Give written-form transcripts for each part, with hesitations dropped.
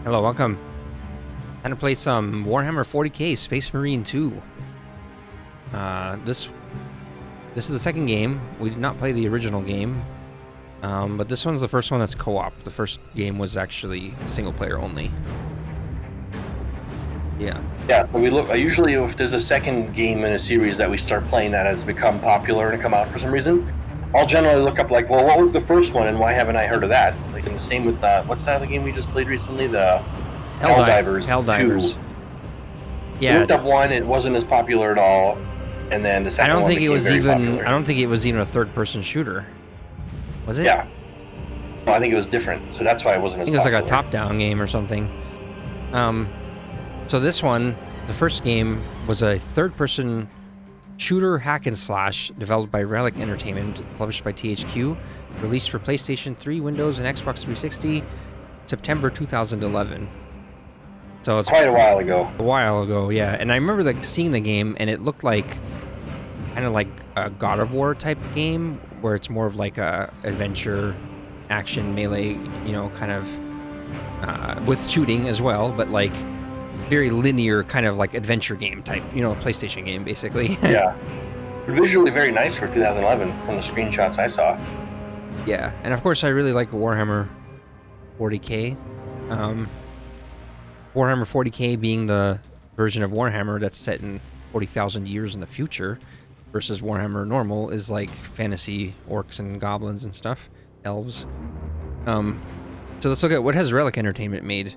Hello, welcome. Time to play some Warhammer 40k Space Marine 2. This is the second game. We did not play the original game, but this one's the first one that's co-op. The first game was actually single player only. Yeah. Yeah, so we look. Usually, if there's a second game in a series that we start playing that has become popular and come out for some reason, I'll generally look up like, well, what was the first one and why haven't I heard of that? Like, and the same with what's that other game we just played recently? The Helldivers. Helldivers. 2. Yeah. We looked up one; it wasn't as popular at all, and then the second one became very popular. I don't think it was even a third-person shooter. Was it? Yeah. No, I think it was different, so that's why it wasn't as popular. I think it was like a top-down game or something. So this one, the first game, was a third-person shooter hack and slash developed by Relic Entertainment, published by THQ, released for PlayStation 3, Windows, and Xbox 360, September 2011. So it's quite a while ago. A while ago, yeah. And I remember seeing the game, and it looked like kind of like a God of War type game, where it's more of like a adventure, action, melee, kind of with shooting as well, but like very linear kind of like adventure game type, a PlayStation game basically. Yeah. Visually very nice for 2011 from the screenshots I saw. Yeah, and of course I really like Warhammer 40k. Warhammer 40k being the version of Warhammer that's set in 40,000 years in the future, versus Warhammer normal is like fantasy orcs and goblins and stuff, elves. So let's look at what has Relic Entertainment made.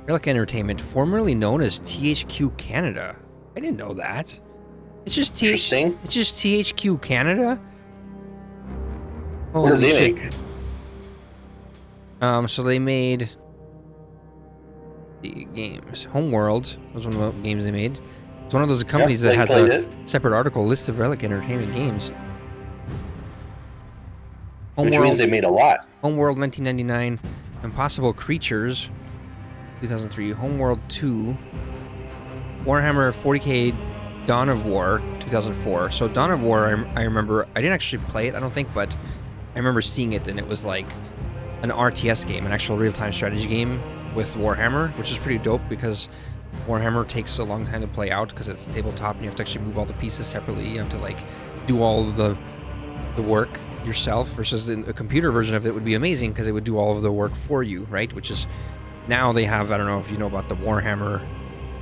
Relic Entertainment, formerly known as THQ Canada. I didn't know that. It's just THQ Canada. What did they make? So they made the games. Homeworld was one of the games they made. It's one of those companies that has a separate article list of Relic Entertainment games. Which means they made a lot. Homeworld 1999, Impossible Creatures 2003, Homeworld 2, Warhammer 40k Dawn of War 2004. So Dawn of War, I remember, I didn't actually play it, I don't think, but I remember seeing it, and it was like an RTS game, an actual real-time strategy game with Warhammer, which is pretty dope because Warhammer takes a long time to play out because it's tabletop and you have to actually move all the pieces separately. You have to like do all of the work yourself, versus a computer version of it would be amazing because it would do all of the work for you, right? Which is, now they have, I don't know if you know about the Warhammer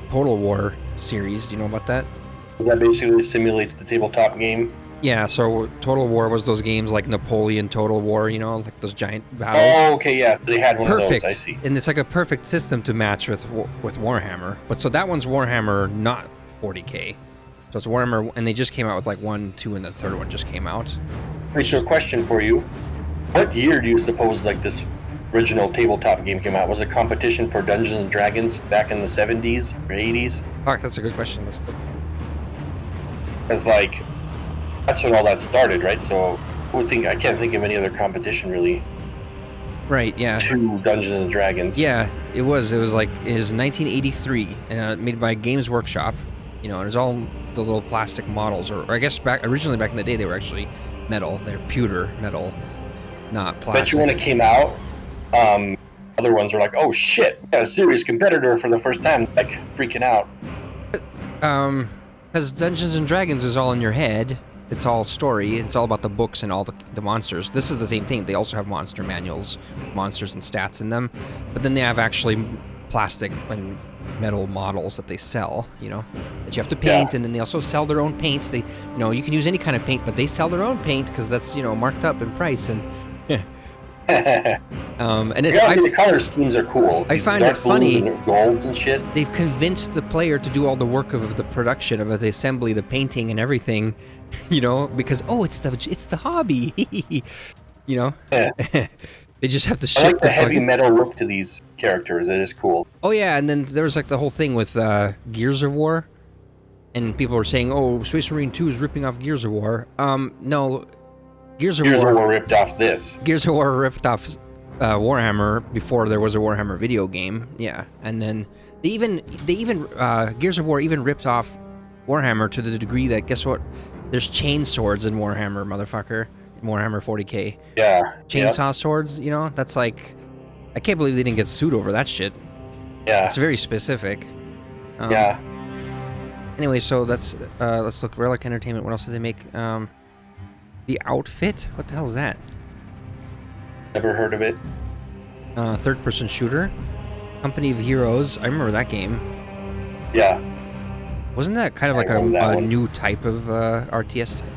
Total War series. Do you know about that? That basically simulates the tabletop game. Yeah, so Total War was those games like Napoleon Total War, like those giant battles. Oh, okay, yeah. So they had one of those, I see. And it's like a perfect system to match with Warhammer. But so that one's Warhammer, not 40k. So it's Warhammer, and they just came out with like 1, 2, and the third one just came out. Wait, so a question for you. What year do you suppose like this original tabletop game came out? Was it competition for Dungeons and Dragons back in the 70s or 80s? Fuck, that's a good question. Because like, that's when all that started, right? So I can't think of any other competition really. Right, yeah. To Dungeons and Dragons. Yeah, it was 1983, made by Games Workshop. It was all the little plastic models, or I guess originally back in the day they were actually metal. They're pewter metal, not plastic. Bet you when it came out, other ones were like, "Oh shit, we got a serious competitor for the first time!" Like freaking out. Because Dungeons and Dragons is all in your head. It's all story. It's all about the books and all the monsters. This is the same thing. They also have monster manuals, monsters and stats in them, but then they have actually plastic and metal models that they sell, that you have to paint. Yeah. And then they also sell their own paints. They, you can use any kind of paint, but they sell their own paint because that's, marked up in price. And and it's, the color schemes are cool. I find it funny. And golds and shit. They've convinced the player to do all the work of the production, of the assembly, the painting, and everything, because it's the hobby, Yeah. They just have to ship. I like the heavy metal look to these characters. It is cool. Oh yeah, and then there was like the whole thing with Gears of War, and people were saying, "Oh, Space Marine 2 is ripping off Gears of War." No, Gears of War ripped off this. Gears of War ripped off Warhammer before there was a Warhammer video game. Yeah, and then they even Gears of War even ripped off Warhammer to the degree that, guess what? There's chain swords in Warhammer, motherfucker. Warhammer 40k. Yeah. Chainsaw swords, you know, that's like, I can't believe they didn't get sued over that shit. Yeah. It's very specific. Yeah. Anyway, so let's look. Relic Entertainment. What else did they make? The Outfit. What the hell is that? Never heard of it. Third-person shooter. Company of Heroes. I remember that game. Yeah. Wasn't that kind of like a new type of RTS type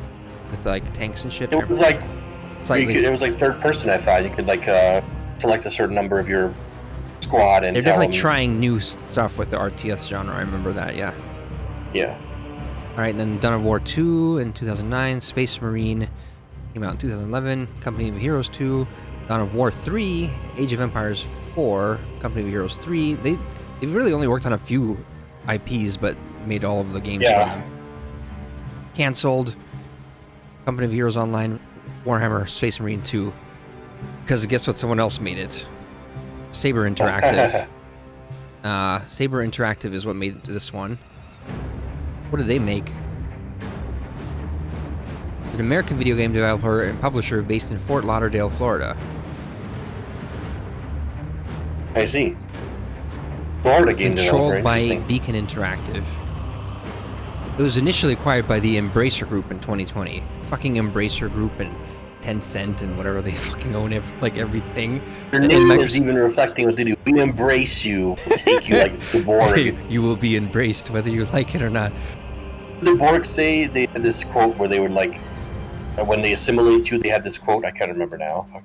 with like tanks and shit? It was like slightly. it was like third person. I thought you could like select a certain number of your squad and. They're definitely trying new stuff with the RTS genre. I remember that. Yeah. Yeah. All right, and then Dawn of War 2 in 2009, Space Marine came out in 2011, Company of Heroes 2, Dawn of War 3, Age of Empires 4, Company of Heroes 3. They've really only worked on a few IPs, but made all of the games for them. Cancelled, Company of Heroes Online, Warhammer Space Marine 2, because guess what? Someone else made it. Saber Interactive. Saber Interactive is what made this one. What did they make? It's an American video game developer and publisher based in Fort Lauderdale, Florida. I see. Florida game developer. Controlled by Beacon Interactive. It was initially acquired by the Embracer Group in 2020. Fucking Embracer Group and Tencent and whatever they fucking own everything. Your name is even reflecting what they do. We embrace you. We'll take you like the Borg. You will be embraced whether you like it or not. The Borg say they had this quote where they would like, when they assimilate you, they had this quote. I can't remember now. Fuck.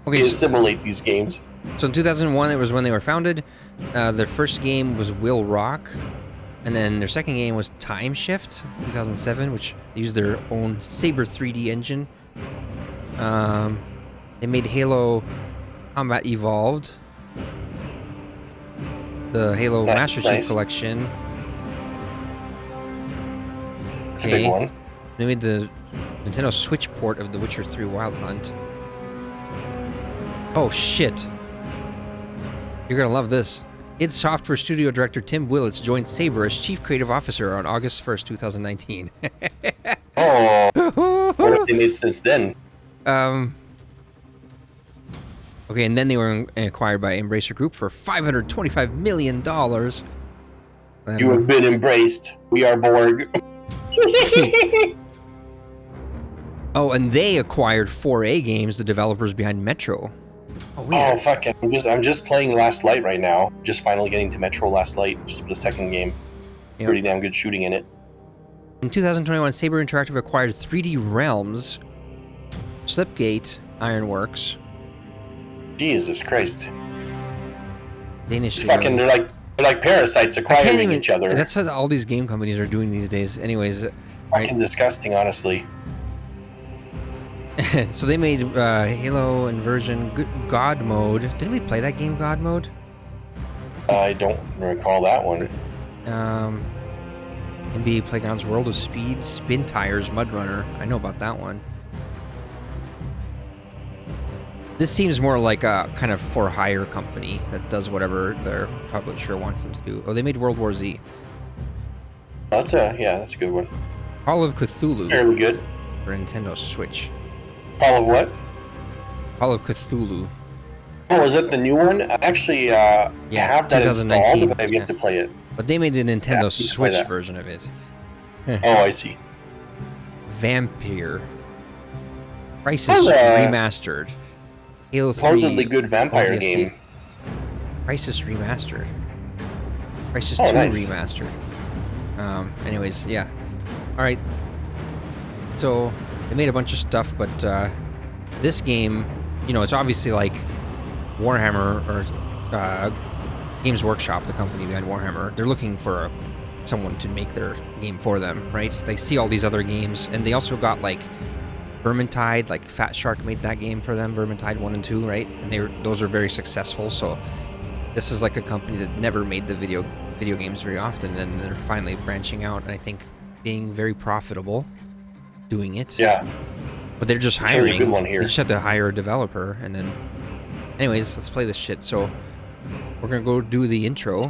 Okay, they assimilate these games. So in 2001, it was when they were founded. Their first game was Will Rock, and then their second game was Time Shift, 2007, which used their own Saber 3D engine. They made Halo Combat Evolved, the Halo Master Chief Collection. It's a big one. They made the Nintendo Switch port of The Witcher 3 Wild Hunt. Oh shit. You're gonna love this. id Software studio director Tim Willits joined Saber as chief creative officer on August 1st, 2019. Oh, what have they made since then? Okay, and then they were acquired by Embracer Group for $525 million. You have been embraced. We are Borg. Oh, and they acquired 4A Games, the developers behind Metro. Oh, weird. Oh, fuck it. I'm just playing Last Light right now. Just finally getting to Metro Last Light, just the second game. Yep. Pretty damn good shooting in it. In 2021, Saber Interactive acquired 3D Realms, Slipgate Ironworks. Jesus Christ. Danish. Fucking, they're like parasites acquiring each other. That's what all these game companies are doing these days. Anyways. Fucking disgusting, honestly. So they made Halo Inversion God Mode. Didn't we play that game, God Mode? I don't recall that one. NBA Playground's World of Speed, Spin Tires, Mud Runner. I know about that one. This seems more like a kind of for-hire company that does whatever their publisher wants them to do. Oh, they made World War Z. That's a good one. Call of Cthulhu. Fairly good. For Nintendo Switch. Call of what? Call of Cthulhu. Oh, is it the new one? I actually have that installed, but I've yet to play it. But they made the Nintendo Switch version of it. Oh, I see. Vampire. Crisis Remastered. Halo 3. Supposedly good vampire game. Crisis Remastered. Crisis 2 Remastered. Anyways, yeah. Alright. So, they made a bunch of stuff, but this game, you know, it's obviously like Warhammer or Games Workshop, the company behind Warhammer. They're looking for someone to make their game for them, right? They see all these other games, and they also got like Vermintide, like Fat Shark made that game for them, Vermintide 1 and 2, right? And those are very successful, so this is like a company that never made the video games very often, and they're finally branching out, and I think being very profitable doing it. Yeah. But they're just hiring. A good one here. They just have to hire a developer, and then... Anyways, let's play this shit. So, we're gonna go do the intro.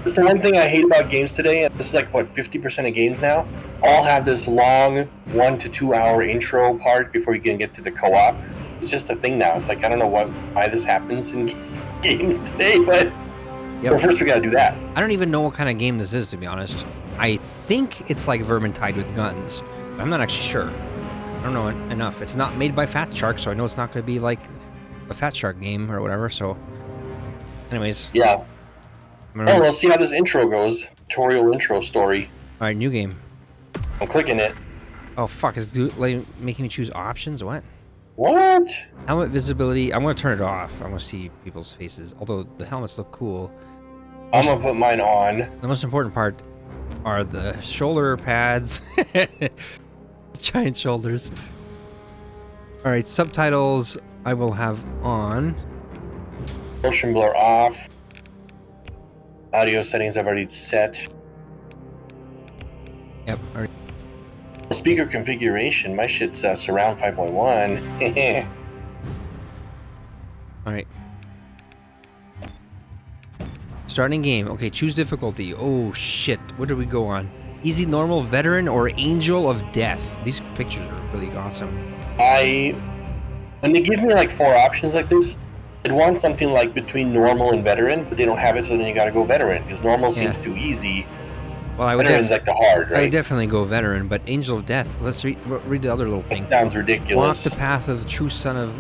It's the one thing I hate about games today, and this is like, what, 50% of games now, all have this long 1 to 2 hour intro part before you can get to the co-op. It's just a thing now. It's like, I don't know why this happens in games today, but first we gotta do that. I don't even know what kind of game this is, to be honest. I think it's like Vermintide with guns, but I'm not actually sure. I don't know enough. It's not made by Fat Shark, so I know it's not going to be like a Fat Shark game or whatever, so... Anyways. Yeah. We'll see how this intro goes. Tutorial intro story. Alright, new game. I'm clicking it. Oh, fuck. Is it making me choose options? What? What? Helmet visibility. I'm going to turn it off. I want to see people's faces. Although the helmets look cool. I'm going to put mine on. The most important part are the shoulder pads. Giant shoulders. Alright, subtitles I will have on. Motion blur off. Audio settings I've already set. Yep. Alright. Speaker configuration. My shit's surround 5.1. Alright. Starting game. Okay, choose difficulty. Oh shit. What do we go on? Easy, normal, veteran, or angel of death? These pictures are really awesome. When they give me like 4 options like this, I'd want something like between normal and vetereran, but they don't have it, so then you gotta go veteran, because normal seems too easy. Well, I would Veteran's like the hard, right? I would definitely go veteran, but angel of death, let's read the other little thing. That sounds ridiculous. Walk the path of the true son of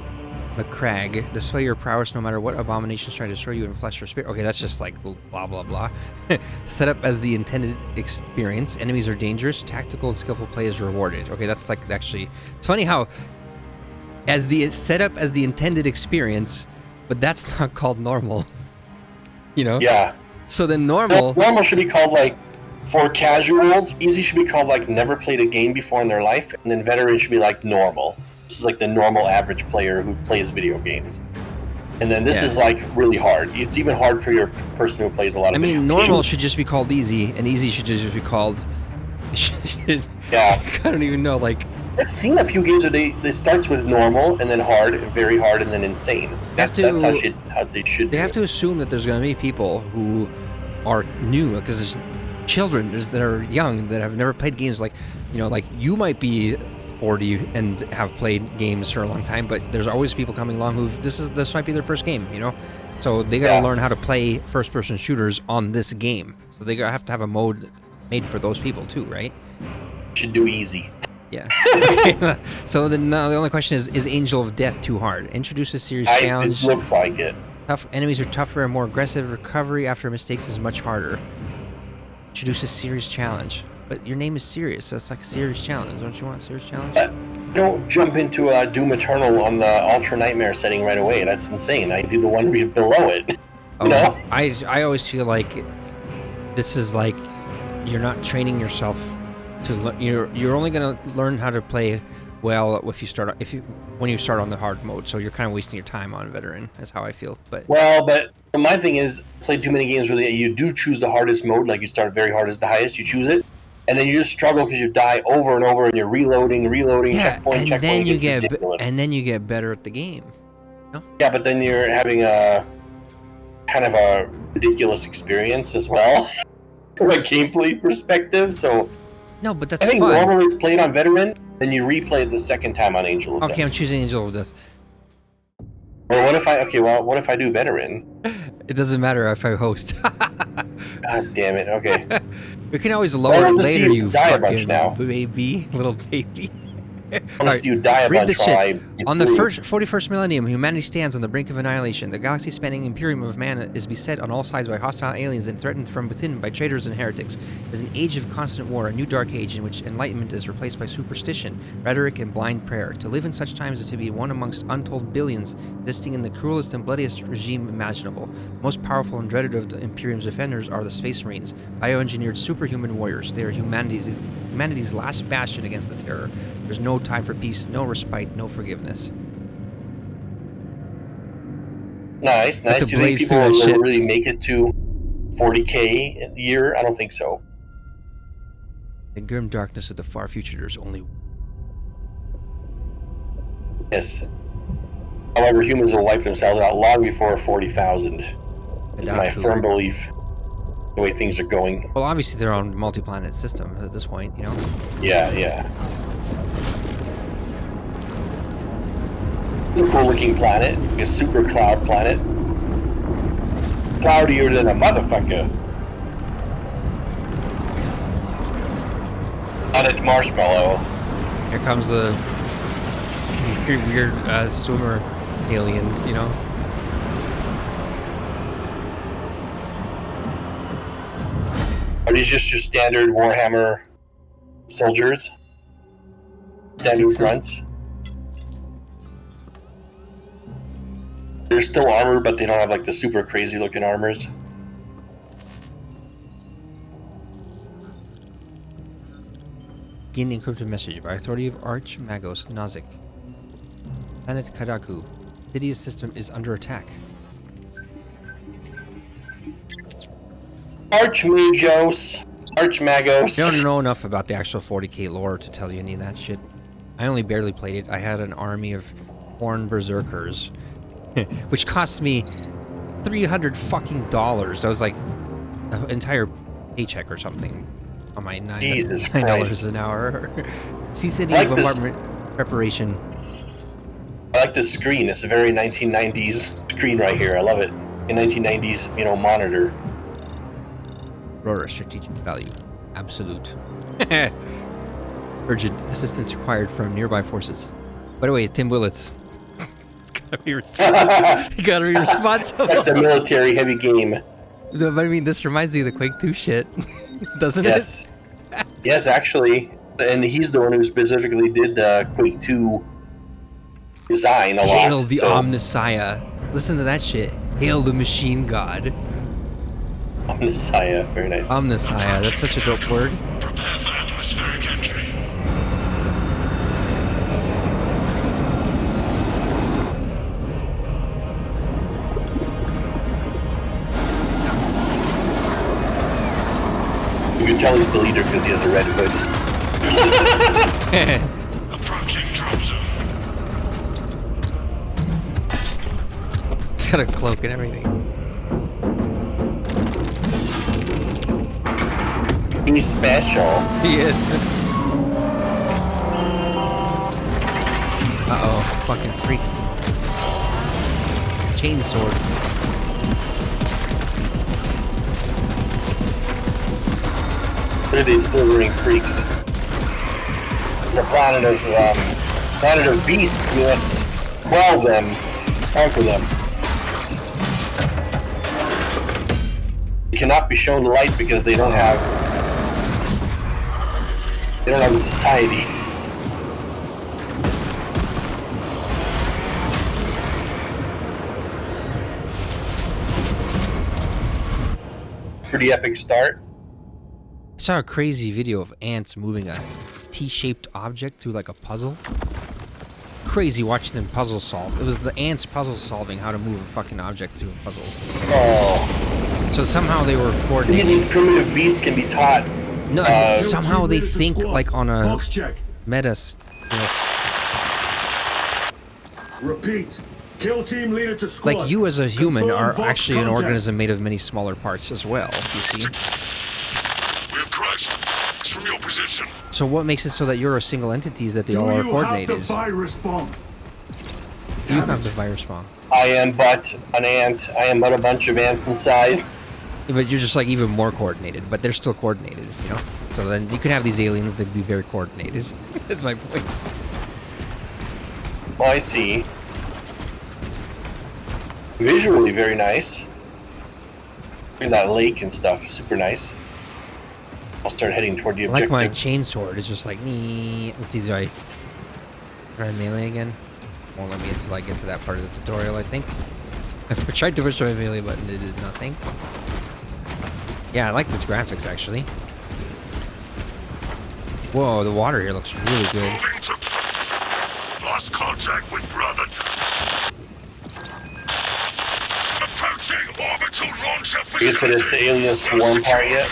McCrag. Display your prowess no matter what abominations try to destroy you in flesh or spirit. Okay, that's just like blah, blah, blah. Set up as the intended experience. Enemies are dangerous. Tactical and skillful play is rewarded. Okay, that's like actually... It's funny how set up as the intended experience, but that's not called normal. You know? Yeah. So then normal... Normal should be called like... For casuals, easy should be called like never played a game before in their life, and then veteran should be like normal. This is like the normal average player who plays video games. And then this is like really hard. It's even hard for your person who plays a lot of video games. Normal should just be called easy, and easy should just be called... Yeah. I don't even know, like... I've seen a few games where they starts with normal, and then hard, and very hard, and then insane. That's how they should They have to assume that there's going to be people who are new, because there's children that are young that have never played games. Like, you know, like you might be 40 and have played games for a long time, but there's always people coming along who this might be their first game, you know, so they got to learn how to play first-person shooters on this game. So they have to have a mode made for those people too, right? Should do easy. Yeah. So then the only question is Angel of Death too hard? Introduce a serious challenge. It looks like it. Tough enemies are tougher and more aggressive. Recovery after mistakes is much harder. Introduce a serious challenge. But your name is Serious, so it's like a serious challenge. Don't you want a serious challenge? Don't jump into Doom Eternal on the Ultra Nightmare setting right away. That's insane. I do the one below it. Oh, no? I always feel like this is like you're not training yourself to you're only going to learn how to play well when you start on the hard mode. So you're kind of wasting your time on veteran. That's how I feel. But my thing is, played too many games where you do choose the hardest mode. Like you start very hard as the highest, you choose it, and then you just struggle because you die over and over, and you're reloading, checkpoint. And then you get better at the game. No? Yeah, but then you're having a kind of a ridiculous experience as well, from a gameplay perspective. So no, but that's I think fun. Normally it's played on veteran, then you replay it the second time on Angel of Death. Okay, I'm choosing Angel of Death. Or what if I do veteran? It doesn't matter if I host. God damn it, okay. We can always lower it later, you fucking now. little baby. Honestly, you die a bunch. On the 41st millennium, humanity stands on the brink of annihilation. The galaxy-spanning imperium of man is beset on all sides by hostile aliens and threatened from within by traitors and heretics. It is an age of constant war, a new dark age in which enlightenment is replaced by superstition, rhetoric, and blind prayer. To live in such times is to be one amongst untold billions, existing in the cruelest and bloodiest regime imaginable. The most powerful and dreaded of the Imperium's defenders are the Space Marines, bioengineered superhuman warriors. They are humanity's last bastion against the terror. There's no time for peace, no respite, no forgiveness. Nice. Do you think people will really make it to 40K a year? I don't think so. In grim darkness of the far future, there's only... Yes. However, humans will wipe themselves out long before 40,000. This is my firm belief. the way things are going. Well, obviously they're on multi-planet system at this point, you know? Yeah, yeah. It's a cool looking planet, a super cloud planet. Cloudier than a motherfucker. Planet Marshmallow. Here comes the weird swimmer aliens, you know? Are these just your standard Warhammer soldiers? Standard grunts? They're still armored, but they don't have like the super crazy looking armors. Gain encrypted message by authority of Archmagos Nozick. Planet Kadaku. City's system is under attack. Archmagos. I don't know enough about the actual 40k lore to tell you any of that shit. I only barely played it. I had an army of horned berserkers, which cost me $300 fucking dollars. That was like an entire paycheck or something on my $9 an hour. Sea City bombardment preparation. I like this screen. It's a very 1990s screen right here. I love it. A 1990s, you know, monitor. Aurora, strategic value. Absolute. Urgent assistance required from nearby forces. By the way, Tim Willits. Gotta be responsible. You gotta be responsible. Like the military heavy game. No, but I mean, this reminds me of the Quake 2 shit. Doesn't it? Yes, actually. And he's the one who specifically did Quake 2 design a lot. Hail the Omnissiah. Listen to that shit. Hail the machine god. Omnissiah, very nice. Omnissiah, that's such a dope word. Prepare for atmospheric entry. You can tell he's the leader because he has a red hood. Approaching drop zone. He's got a cloak and everything. He's special. He is. Uh-oh, fucking freaks. Chainsword. Look at these slithering freaks. It's a planet of beasts. We must quell them, conquer them. They cannot be shown the light because they don't have a society. Pretty epic start. I saw a crazy video of ants moving a T-shaped object through like a puzzle. Crazy watching them puzzle solve. It was the ants puzzle solving how to move a fucking object through a puzzle. Oh. So somehow they were coordinating. These primitive beasts can be taught. No, somehow they think like on a meta. You know, repeat. Kill team leader to squad. like you as a human are Confirm actually an contact. organism made of many smaller parts as well. You see. We have crashed. It's from your position. So what makes it so that you're a single entity is that they all are coordinated? Have the virus bomb? You have the virus bomb. I am but an ant. I am but a bunch of ants inside. Yeah, but you're just like even more coordinated, but they're still coordinated, you know? So then you can have these aliens that be very coordinated. That's my point. Oh, I see. Visually very nice. Look at that lake and stuff. Super nice. I'll start heading toward the I like objective. my chainsword. It's just like, nee. Let's see, do I melee again? Won't let me until I get to that part of the tutorial, I think. I tried to push my melee button, it did nothing. Yeah, I like this graphics, actually. Whoa, the water here looks really good. Moving to... Lost contact with brother. Approaching orbital launcher Get to this alien swarm part yet?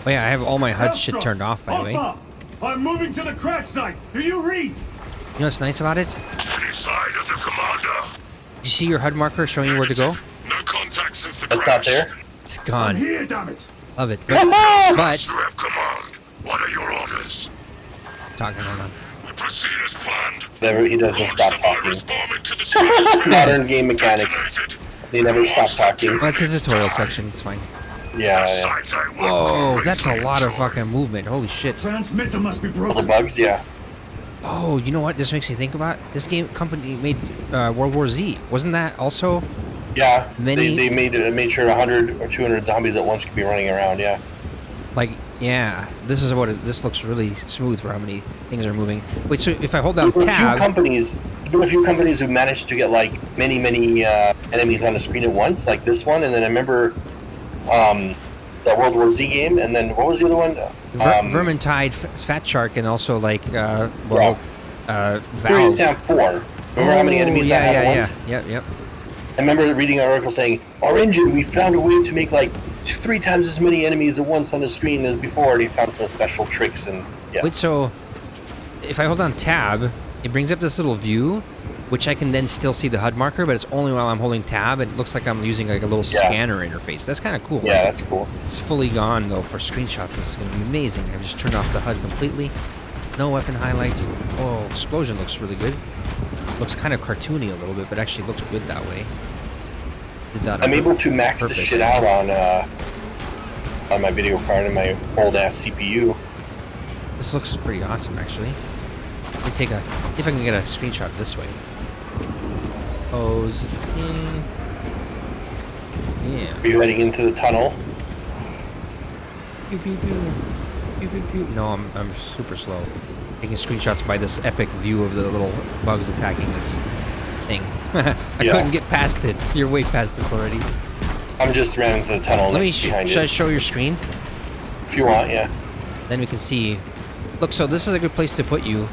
Oh yeah, I have all my HUD shit turned off, by the way. Alpha, I'm moving to the crash site. Do you read? You know what's nice about it? Any side of the commander. Do you see your HUD marker showing you where to go? No contact since the That's crash. not there. It's I'm gone. here, damn it. Love it. But Master of command. What are your orders? talking on. We proceed as planned. Never, he doesn't Launch stop the talking. virus bomb into the stratosphere. Modern game mechanics. Detonated. They never stop talking. Well, it's a tutorial section. It's fine. Yeah, yeah. Sight I will Whoa, greatly that's a lot of enjoy. fucking movement. Holy shit. Transmitter must be All the broken. bugs, yeah. Oh, you know what? This makes me think about this game. Company made World War Z. Wasn't that also? Yeah, Many- they made sure 100 or 200 zombies at once could be running around, yeah. Like, yeah. This is what this looks really smooth for how many things are moving. Wait, so if I hold down There were a few tab, companies, who managed to get like many enemies on the screen at once, like this one, and then I remember that World War Z game, and then what was the other one? Vermintide, Fat Shark, and also like Serious Valve. Sam 4. Remember how many enemies that had at once? Yep. I remember reading an article saying, our engine, we found a way to make like 3 times as many enemies at once on the screen as before, and he found some special tricks, and yeah. Wait, so if I hold on tab, it brings up this little view, which I can then still see the HUD marker, but it's only while I'm holding tab. It looks like I'm using like a little Yeah. scanner interface. That's kind of cool. Yeah, Like, that's cool. it's fully gone though for screenshots. This is gonna be amazing. I've just turned off the HUD completely. No weapon highlights. Oh, explosion looks really good. Looks kind of cartoony a little bit, but actually looks good that way. Did that on I'm able to max purpose. the shit out on my video card and my old ass CPU. This looks pretty awesome, actually. Let me take a, see if I can get a screenshot this way. Pose. Yeah. Are you heading into the tunnel? Pew, pew, pew. Pew, pew, pew. No, I'm super slow. Taking screenshots by this epic view of the little bugs attacking this thing. I Yeah. couldn't get past it. You're way past this already. I'm just ran into the tunnel Let me, next behind should I you. show your screen? If you want, yeah. Then we can see. Look, so this is a good place to put you.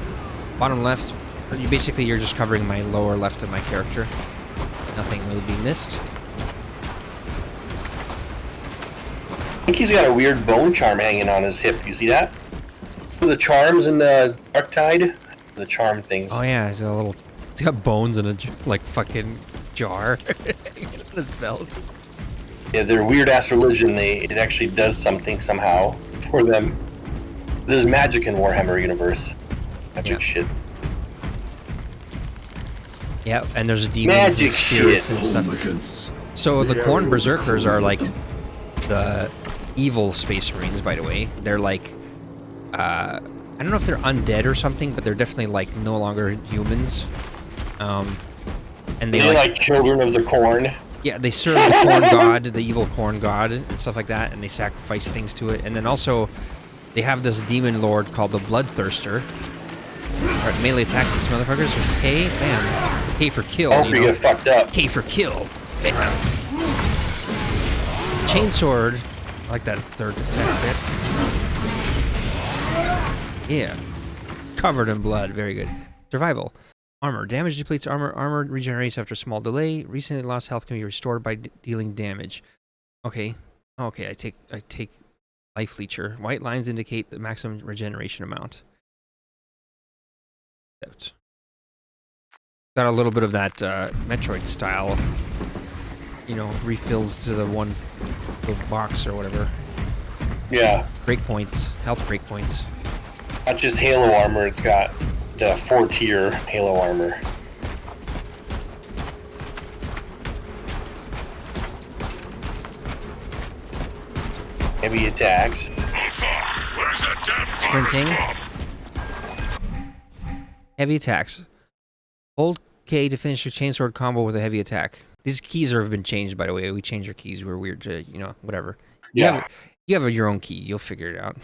Bottom left. You basically, you're just covering my lower left of my character. Nothing will be missed. I think he's got a weird bone charm hanging on his hip. You see that? The charms in the Dark Tide? The charm things. Oh yeah, he's got a little. He's got bones in a like fucking jar on his belt. Yeah, their weird ass religion, it actually does something somehow for them. There's magic in Warhammer universe. Magic Yeah. shit. Yeah, and there's demons Magic and spirits shit. and stuff. Hooligans. So the Khorne Berserkers are like the evil Space Marines, by the way. They're like, I don't know if they're undead or something, but they're definitely like no longer humans. And they They're like children of the corn. yeah, they serve the corn god, the evil corn god, and stuff like that, and they sacrifice things to it. And then also, they have this demon lord called the Bloodthirster. Alright, melee attack these motherfuckers with K, bam. K for kill, Oh, you you know. get fucked up. K for kill, bam. Chainsword, I like that third attack bit. Yeah. Covered in blood, very good. Survival. Armor. Damage depletes armor. Armor regenerates after small delay. Recently lost health can be restored by dealing damage. Okay. Okay, I take life leecher. White lines indicate the maximum regeneration amount. Got a little bit of that Metroid style, you know, refills to the one little box or whatever. Yeah. Breakpoints, health breakpoints. Not just Halo armor, it's got the 4-tier Halo armor. Heavy attacks. Alpha, where's that damn virus Sprinting. bomb? Heavy attacks. Hold K to finish your chainsword combo with a heavy attack. These keys have been changed, by the way. We changed our keys. We're weird to, you know, whatever. Yeah. You have your own key. You'll figure it out.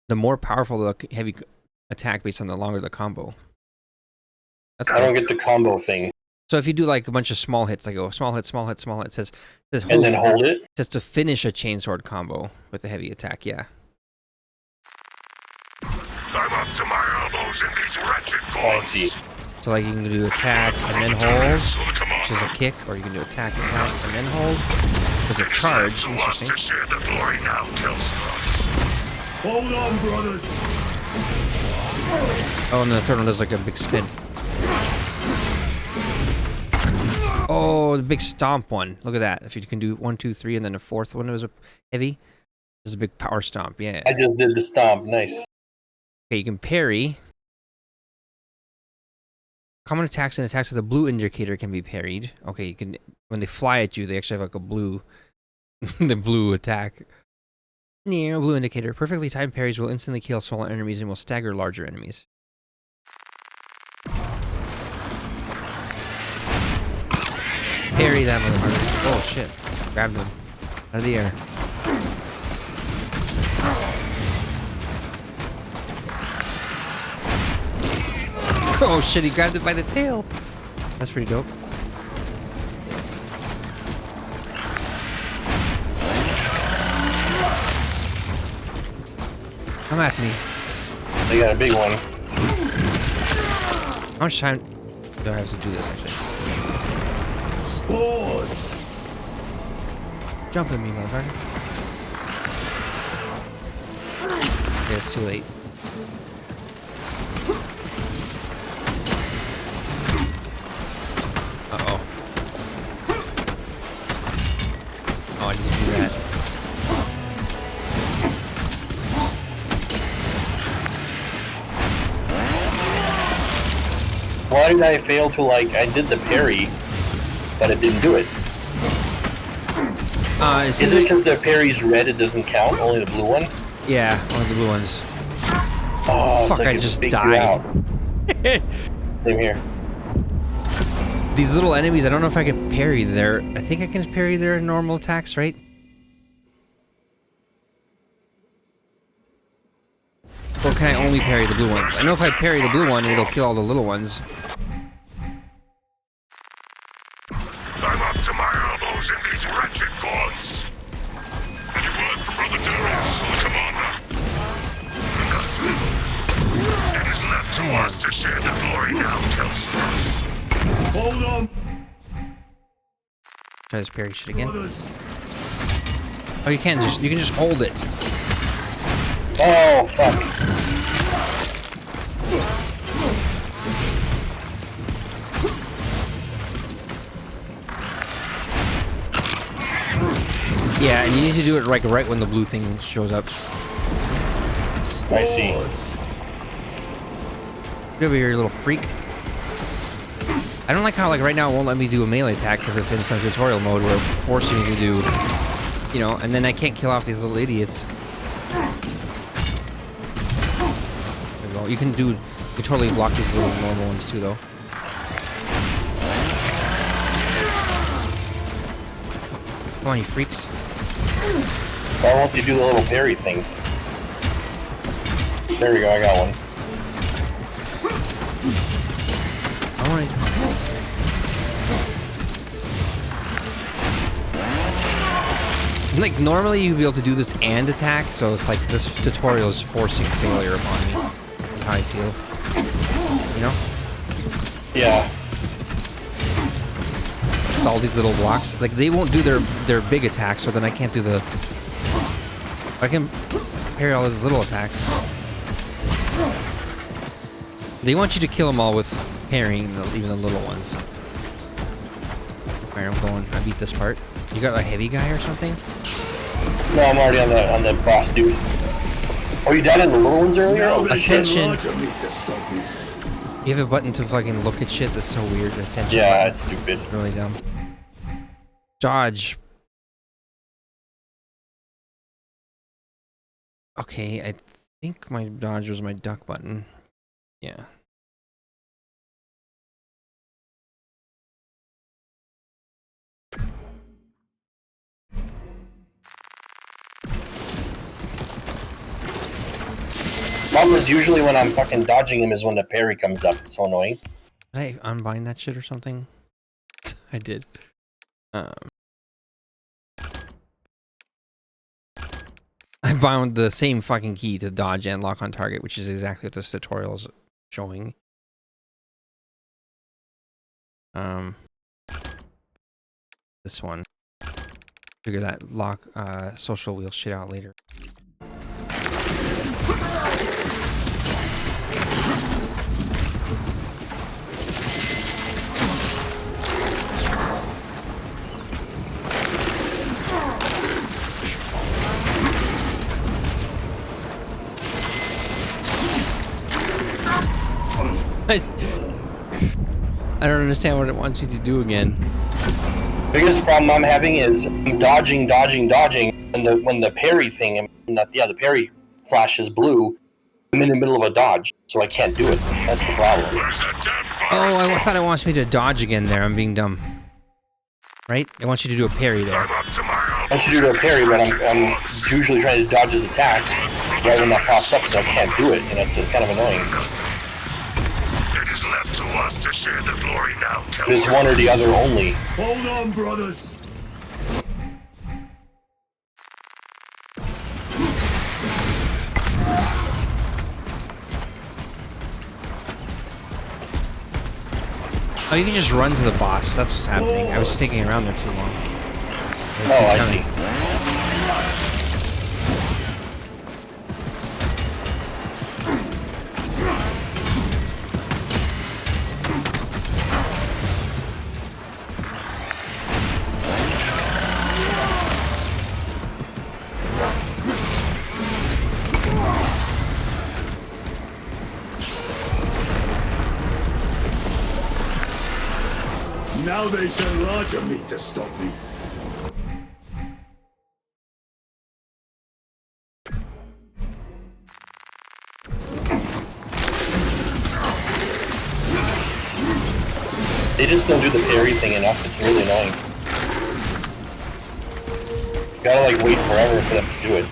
The more powerful the heavy attack based on the longer the combo. That's I don't good. get the combo thing. So if you do like a bunch of small hits, like a small hit, small hit, small hit, it says And then hold it. It says to finish a chainsword combo with a heavy attack, yeah. I'm up to my elbows in these wretched Oh, I corns. see. So like you can do attack and then hold, which is a kick, or you can do attack and count and then hold, which is a charge. To us to Interesting. share the glory now, Killstruts. Hold on, brothers. Oh, and the third one does like a big spin. Oh, the big stomp one. Look at that. If you can do 1, 2, 3, and then the fourth one was a heavy. This is a big power stomp. Yeah. I just did the stomp. Nice. Okay, you can parry. Common attacks and attacks with a blue indicator can be parried. Okay, you can when they fly at you, they actually have like a blue, the blue attack. Yeah, blue indicator. Perfectly timed parries will instantly kill smaller enemies and will stagger larger enemies. Parry that motherfucker. Oh shit! Grabbed him out of the air. Oh shit, he grabbed it by the tail. That's pretty dope. Come at me. They got a big one. How much time do I have to do this actually? Spores. Jump at me, motherfucker. Okay, it's too late. Uh-oh. Oh, I didn't do that. Why did I fail to, like, I did the parry, but it didn't do it? Is it because the parry's red, it doesn't count? Only the blue one? Yeah, only the blue ones. Oh, fuck, I just died. Same here. These little enemies, I don't know if I can parry their... I think I can parry their normal attacks, right? Or can I only parry the blue ones? I know if I parry the blue one, it'll kill all the little ones. I'm up to my elbows in these wretched gods. Any word from Brother Darius, the commander? Nothing. It is left to us to share the glory now, Telstras. Hold on, Try this parry shit again. brothers. Oh, you can just hold it. Oh, fuck. Yeah, and you need to do it like right when the blue thing shows up. I see. Get over here, you little freak. I don't like how, like, right now it won't let me do a melee attack because it's in some tutorial mode where it's forcing me to do, you know, and then I can't kill off these little idiots. There we go. You can totally block these little normal ones too, though. Come on, you freaks. Why won't you do the little parry thing? There we go, I got one. I want to... Like, normally you'd be able to do this and attack, so it's like this tutorial is forcing failure upon me. That's how I feel. You know? Yeah. With all these little blocks. Like, they won't do their big attacks, so then I can't do the... I can parry all those little attacks. They want you to kill them all with parrying even the little ones. Alright, I'm going. I beat this part. You got a heavy guy or something? No, I'm already on the boss dude. Oh, you died in the little ones earlier? Now Oh, there's shit. Attention. a larger meat to stop me. You have a button to fucking look at shit. That's so weird. The attention Yeah, button. it's stupid. Really dumb. Dodge. Okay, I think my dodge was my duck button. Yeah. Problem is usually when I'm fucking dodging him is when the parry comes up. It's so annoying. Did I unbind that shit or something? I did. I bound the same fucking key to dodge and lock on target, which is exactly what this tutorial is showing. This one. Figure that lock social wheel shit out later. I don't understand what it wants you to do again. Biggest problem I'm having is I'm dodging, and when the parry thing, the parry flashes blue, I'm in the middle of a dodge, so I can't do it. That's the problem. Where's that damn Oh, forest I dog? thought it wants me to dodge again there. I'm being dumb. Right? It wants you to do a parry there. I'm up to my I elbows want you to do in a parry, but these I'm wretched guns. usually trying to dodge his attacks right when that pops up, so I can't do it, and it's kind of annoying. It is left to us to share the glory now, There's one or the other only. Hold on, brothers. Oh, you can just run to the boss. That's what's happening. I was sticking around there too long. Oh, I see. Now they send larger meat to stop me. They just don't do the parry thing enough. It's really annoying. Gotta like wait forever for them to do it.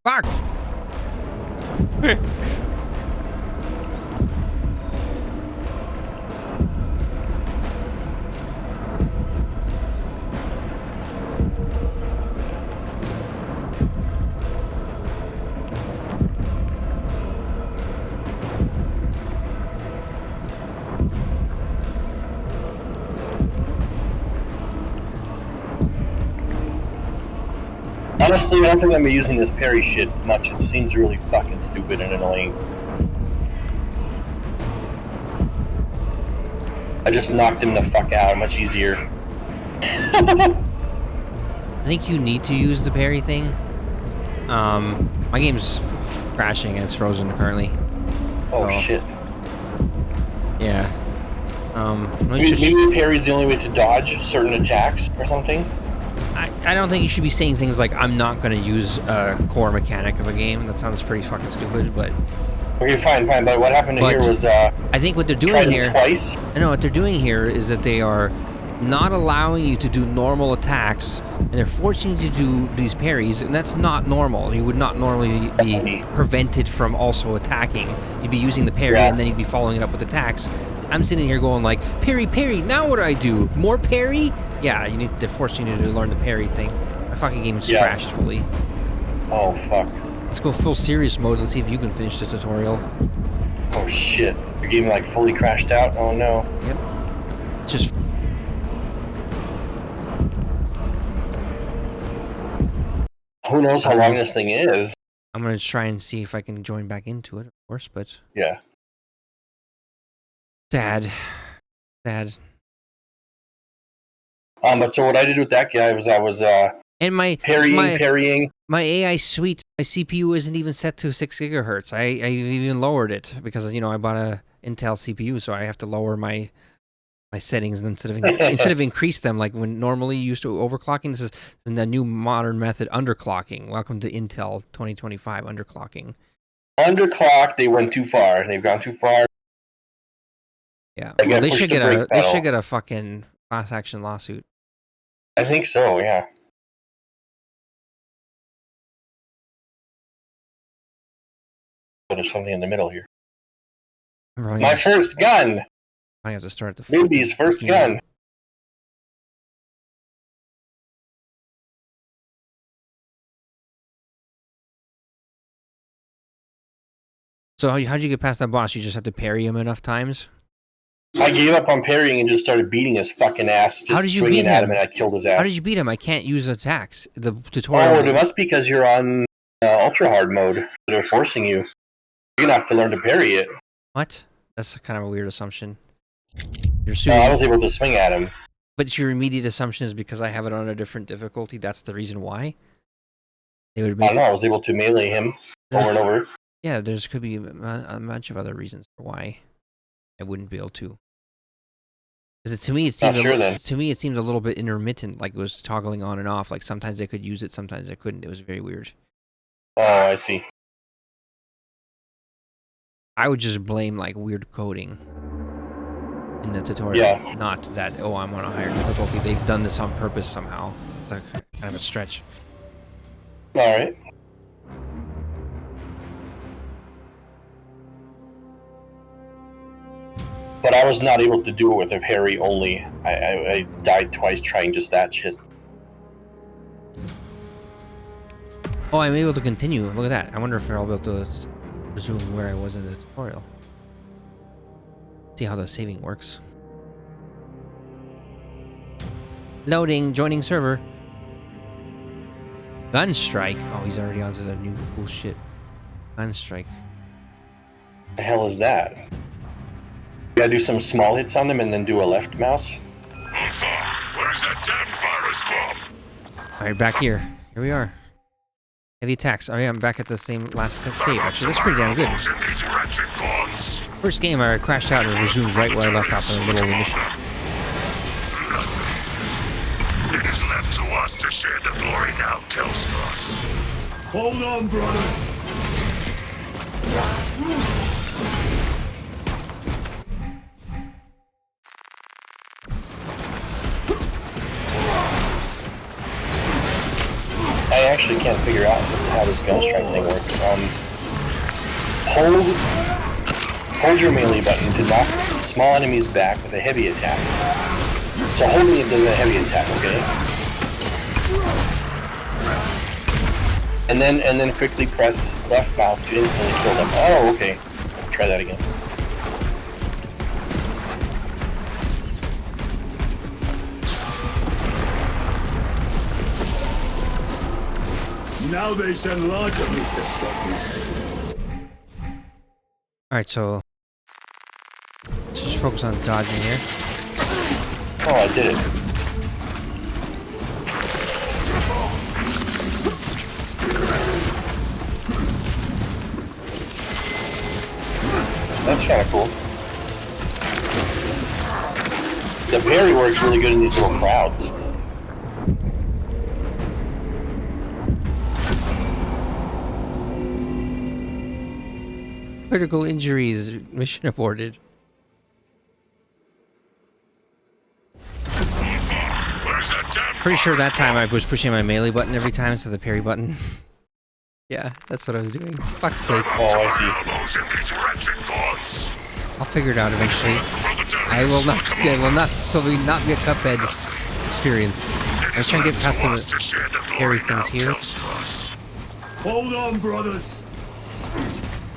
Fuck! Honestly, I don't think I'm using this parry shit much. It seems really fucking stupid and annoying. I just knocked him the fuck out. Much easier. I think you need to use the parry thing. My game's crashing and it's frozen currently. Oh shit. Yeah. Maybe parry's the only way to dodge certain attacks or something. I don't think you should be saying things like, I'm not going to use a core mechanic of a game. That sounds pretty fucking stupid, but... Okay, fine. But what happened here was, I think what they're doing tried here... it twice. I know what they're doing here is that they are not allowing you to do normal attacks, and they're forcing you to do these parries, and that's not normal. You would not normally be prevented from also attacking. You'd be using the parry, and then you'd be following it up with attacks. I'm sitting here going like, parry, parry, now what do I do? More parry? Yeah, they're forcing you to learn the parry thing. My fucking game is crashed fully. Oh, fuck. Let's go full serious mode. Let's see if you can finish the tutorial. Oh, shit. Your game, like, fully crashed out? Oh, no. Yep. It's just... Who knows how long this thing is? I'm going to try and see if I can join back into it, of course, but... Yeah. Sad. But so what I did with that guy was I was and my parrying. My AI suite, my CPU isn't even set to 6 gigahertz. I even lowered it because I bought a Intel CPU, so I have to lower my settings instead of increase them like when normally you used to overclocking. This is the new modern method, underclocking. Welcome to Intel 2025 underclocking. Underclock, they went too far. They've gone too far. Yeah, well, they should get a fucking class action lawsuit. I think so. Yeah. But there's something in the middle here. My first gun. I have to start the Baby's first gun. So how'd you get past that boss? You just had to parry him enough times? I gave up on parrying and just started beating his fucking ass. Just How did you swinging beat at him? him, and I killed his ass. How did you beat him? I can't use attacks. The tutorial. Oh, it must be because you're on ultra hard mode. They're forcing you. You're gonna have to learn to parry it. What? That's kind of a weird assumption. I was able to swing at him. But your immediate assumption is because I have it on a different difficulty. That's the reason why. They would I make don't know. I was able to melee him over and over. Yeah, there's could be a bunch of other reasons for why I wouldn't be able to. Because to me, it seemed it seemed a little bit intermittent, like it was toggling on and off. Like sometimes I could use it, sometimes I couldn't. It was very weird. Oh, I see. I would just blame like weird coding in the tutorial, not that I'm on a higher difficulty. They've done this on purpose somehow. It's like kind of a stretch. All right. But I was not able to do it with a parry only. I died twice trying just that shit. Oh, I'm able to continue. Look at that. I wonder if I'll be able to resume where I was in the tutorial. See how the saving works. Loading, joining server. Gun strike. Oh, he's already onto the new cool shit. Gun strike. The hell is that? You gotta do some small hits on them and then do a left mouse. Alpha, where's that damn virus bomb? Alright, back here. Here we are. Heavy attacks. Oh yeah, I'm back at the same last save. Actually, that's pretty damn good. First game, I crashed out and resumed right where I left off in the middle of the mission. It is left to us to share the glory now, Kelstros. Hold on, brothers. I actually can't figure out how this gun strike thing works. Hold your melee button to knock small enemies back with a heavy attack. So holding it does a heavy attack, okay? And then quickly press left mouse to instantly kill them. Oh, okay. I'll try that again. Now they send larger meat to stop me. Alright, so let's just focus on dodging here. Oh, I did it. That's kind of cool. The parry works really good in these little crowds. Critical injuries. Mission aborted. Pretty sure that time I was pushing my melee button every time instead of the parry button. Yeah, that's what I was doing. Fuck's sake. Oh, I see. I'll figure it out eventually. I will not slowly not be a Cuphead experience. I was trying to get past the parry things here. Hold on, brothers.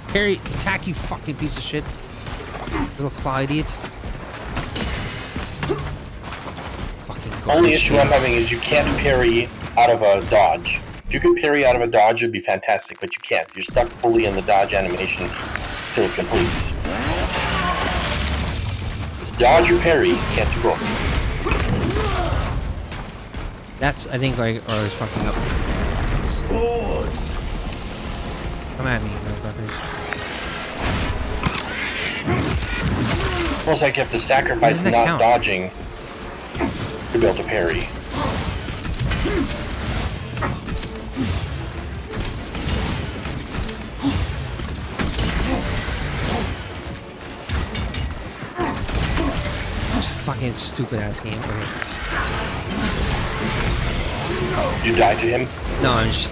Parry, attack, you fucking piece of shit. Little claw idiot. Fucking garbage. Only issue I'm having is you can't parry out of a dodge. If you could parry out of a dodge, it'd be fantastic, but you can't. You're stuck fully in the dodge animation till it completes. It's dodge or parry, you can't do both. That's, I think, I was fucking up. Spores. Come at me, motherfuckers. Almost like you have to sacrifice not dodging to be able to parry. Fucking stupid ass game. Okay. You die to him? No, I was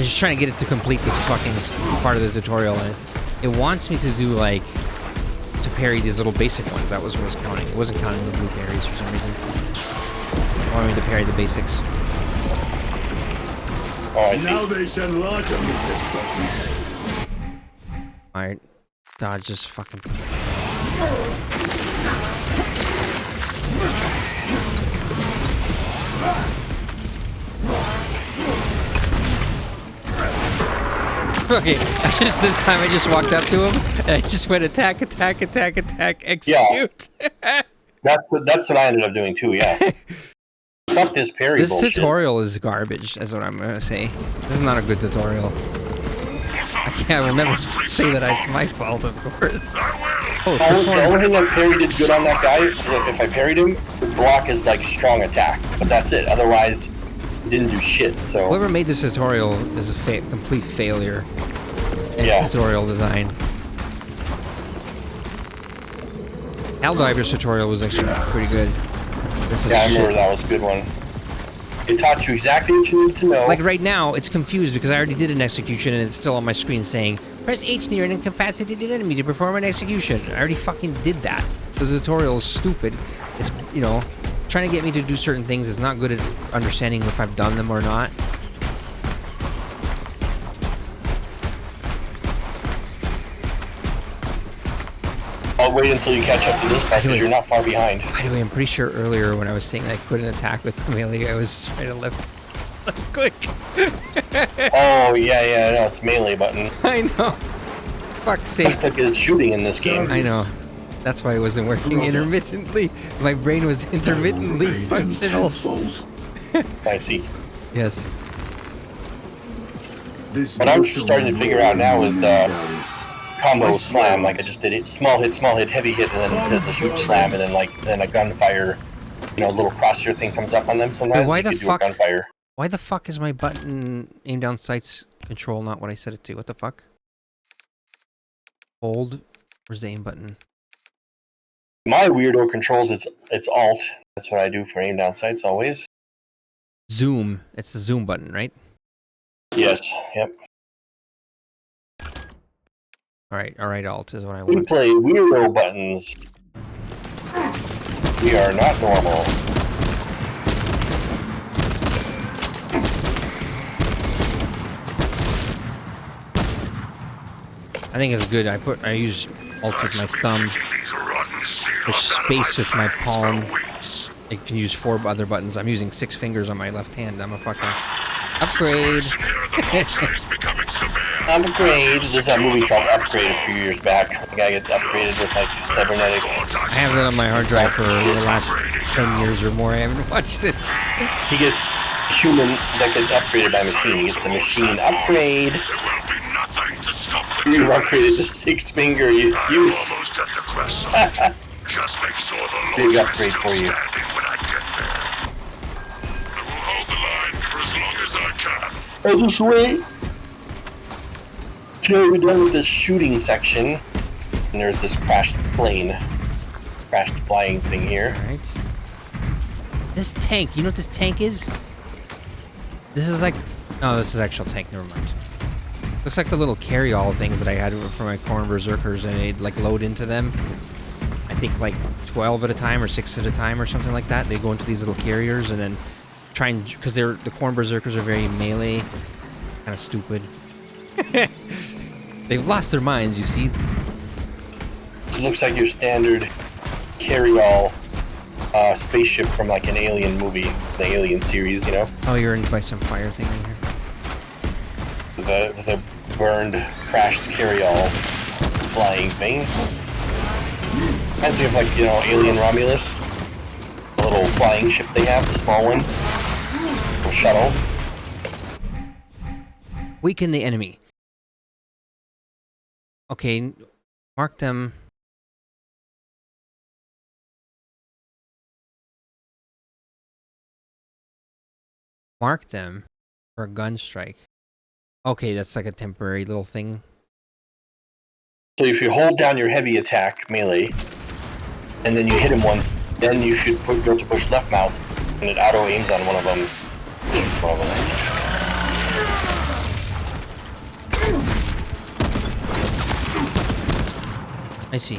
just trying to get it to complete this fucking part of the tutorial, and it wants me to do like to parry these little basic ones. That was what was counting. It wasn't counting the blue parries for some reason. It wanted me to parry the basics. Oh, I see. Now they send larger meat to stop me. Alright, dodge this fucking. Okay, this time I just walked up to him and I just went attack, attack, attack, attack, execute. Yeah. That's what I ended up doing too, yeah. Fuck this parry This bullshit. tutorial is garbage, is what I'm gonna say. This is not a good tutorial. I will never say that it's my fault, of course. Oh, The only thing that parry did good on that guy is that if I parried him, the block is like strong attack. But that's it. Otherwise, it didn't do shit. So whoever made this tutorial is a complete failure in yeah. tutorial design. Helldiver's tutorial was actually pretty good. This is Yeah, I remember shit. that was a good one. It taught you exactly what you need to know. Like right now, it's confused because I already did an execution and it's still on my screen saying, press H near an incapacitated enemy to perform an execution. I already fucking did that. So the tutorial is stupid. It's, you know, trying to get me to do certain things is not good at understanding if I've done them or not. I'll wait until you catch up to this part because you're not far behind. By the way, I'm pretty sure earlier when I was saying I couldn't attack with melee, I was trying to left click. Oh, yeah, no, it's melee button. I know. Fuck's sake. Left click is shooting in this game. I know. That's why it wasn't working intermittently. My brain was intermittently functional. I see. Yes. What I'm starting to figure out now is the combo slam. Like I just did it, small hit, heavy hit, and then there's a huge slam, and then a gunfire. You know, a little crosshair thing comes up on them sometimes. Wait, why you the could do a fuck? gunfire. Why the fuck is my button aim down sights control not what I set it to? What the fuck? Hold. Where's the aim button? My weirdo controls it's alt. That's what I do for aim down sights always. Zoom. It's the zoom button, right? Yes. Yep. All right. Alt is what I We want. play weirdo buttons. We are not normal. I think it's good. I use alt with my thumb. There's space with my palm. I can use 4 other buttons. I'm using 6 fingers on my left hand. I'm a fucking upgrade. Upgrade. There's that movie called Upgrade a few years back. The guy gets upgraded with like cybernetic. I have it on my hard drive for the last 10 years or more. I haven't watched it. He gets human that gets upgraded by machine. He gets the machine upgrade. You upgraded to 6 finger use. Just make sure the Big upgrade for you. I will hold the line for as long as I can. I just wait. Okay, we're done with this shooting section. And there's this crashed plane. Crashed flying thing here. Alright. This tank, you know what this tank is? This is like... Oh, this is actual tank, never mind. Looks like the little carry-all things that I had for my corn berserkers, and they'd like load into them. I think like 12 at a time or 6 at a time or something like that. They go into these little carriers and then try and... Because the corn berserkers are very melee. Kind of stupid. They've lost their minds, you see. It looks like your standard carry-all spaceship from like an Alien movie, the Alien series, you know? Oh, you're in by some fire thing in here. With a burned, crashed carry-all flying thing. Reminds me of like, you know, Alien Romulus. The little flying ship they have, the small one. Little shuttle. Weaken the enemy. Okay, mark them. Mark them for a gun strike. Okay, that's like a temporary little thing. So if you hold down your heavy attack, melee, and then you hit him once, then you should be able to push left mouse, and it auto aims on one of them. Shoots one of them. I see.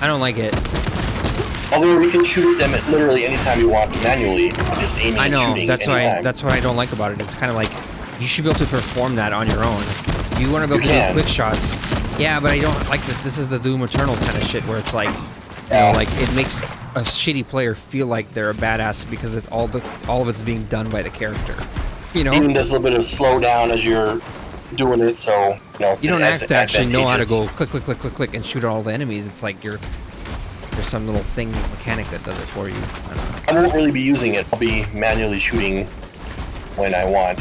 I don't like it. Although we can shoot at them at literally any time you want manually, just aiming I and know, shooting that's anytime. why that's what I don't like about it. It's kind of like you should be able to perform that on your own. You want to be able to do quick shots. Yeah, but I don't like this. This is the Doom Eternal kind of shit where it's like, you know, like it makes a shitty player feel like they're a badass because it's all of it's being done by the character. You know, Even does a little bit of slow down as you're doing it, so you know. you don't have to actually know how to go click, click, click, click, click, and shoot all the enemies. It's like you're there's some little thing mechanic that does it for you. I don't know. I won't really be using it. I'll be manually shooting when I want.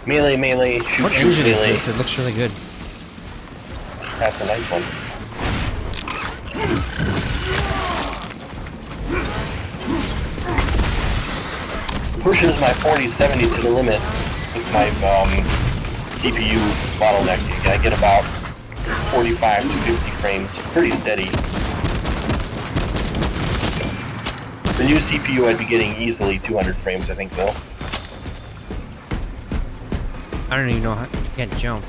Melee, shoot, What shoot, engine melee. is this? It looks really good. That's a nice one. Pushes my 4070 to the limit with my CPU bottleneck. I get about 45 to 50 frames, pretty steady. The new CPU I'd be getting easily 200 frames, I think, though. I don't even know how you can't jump.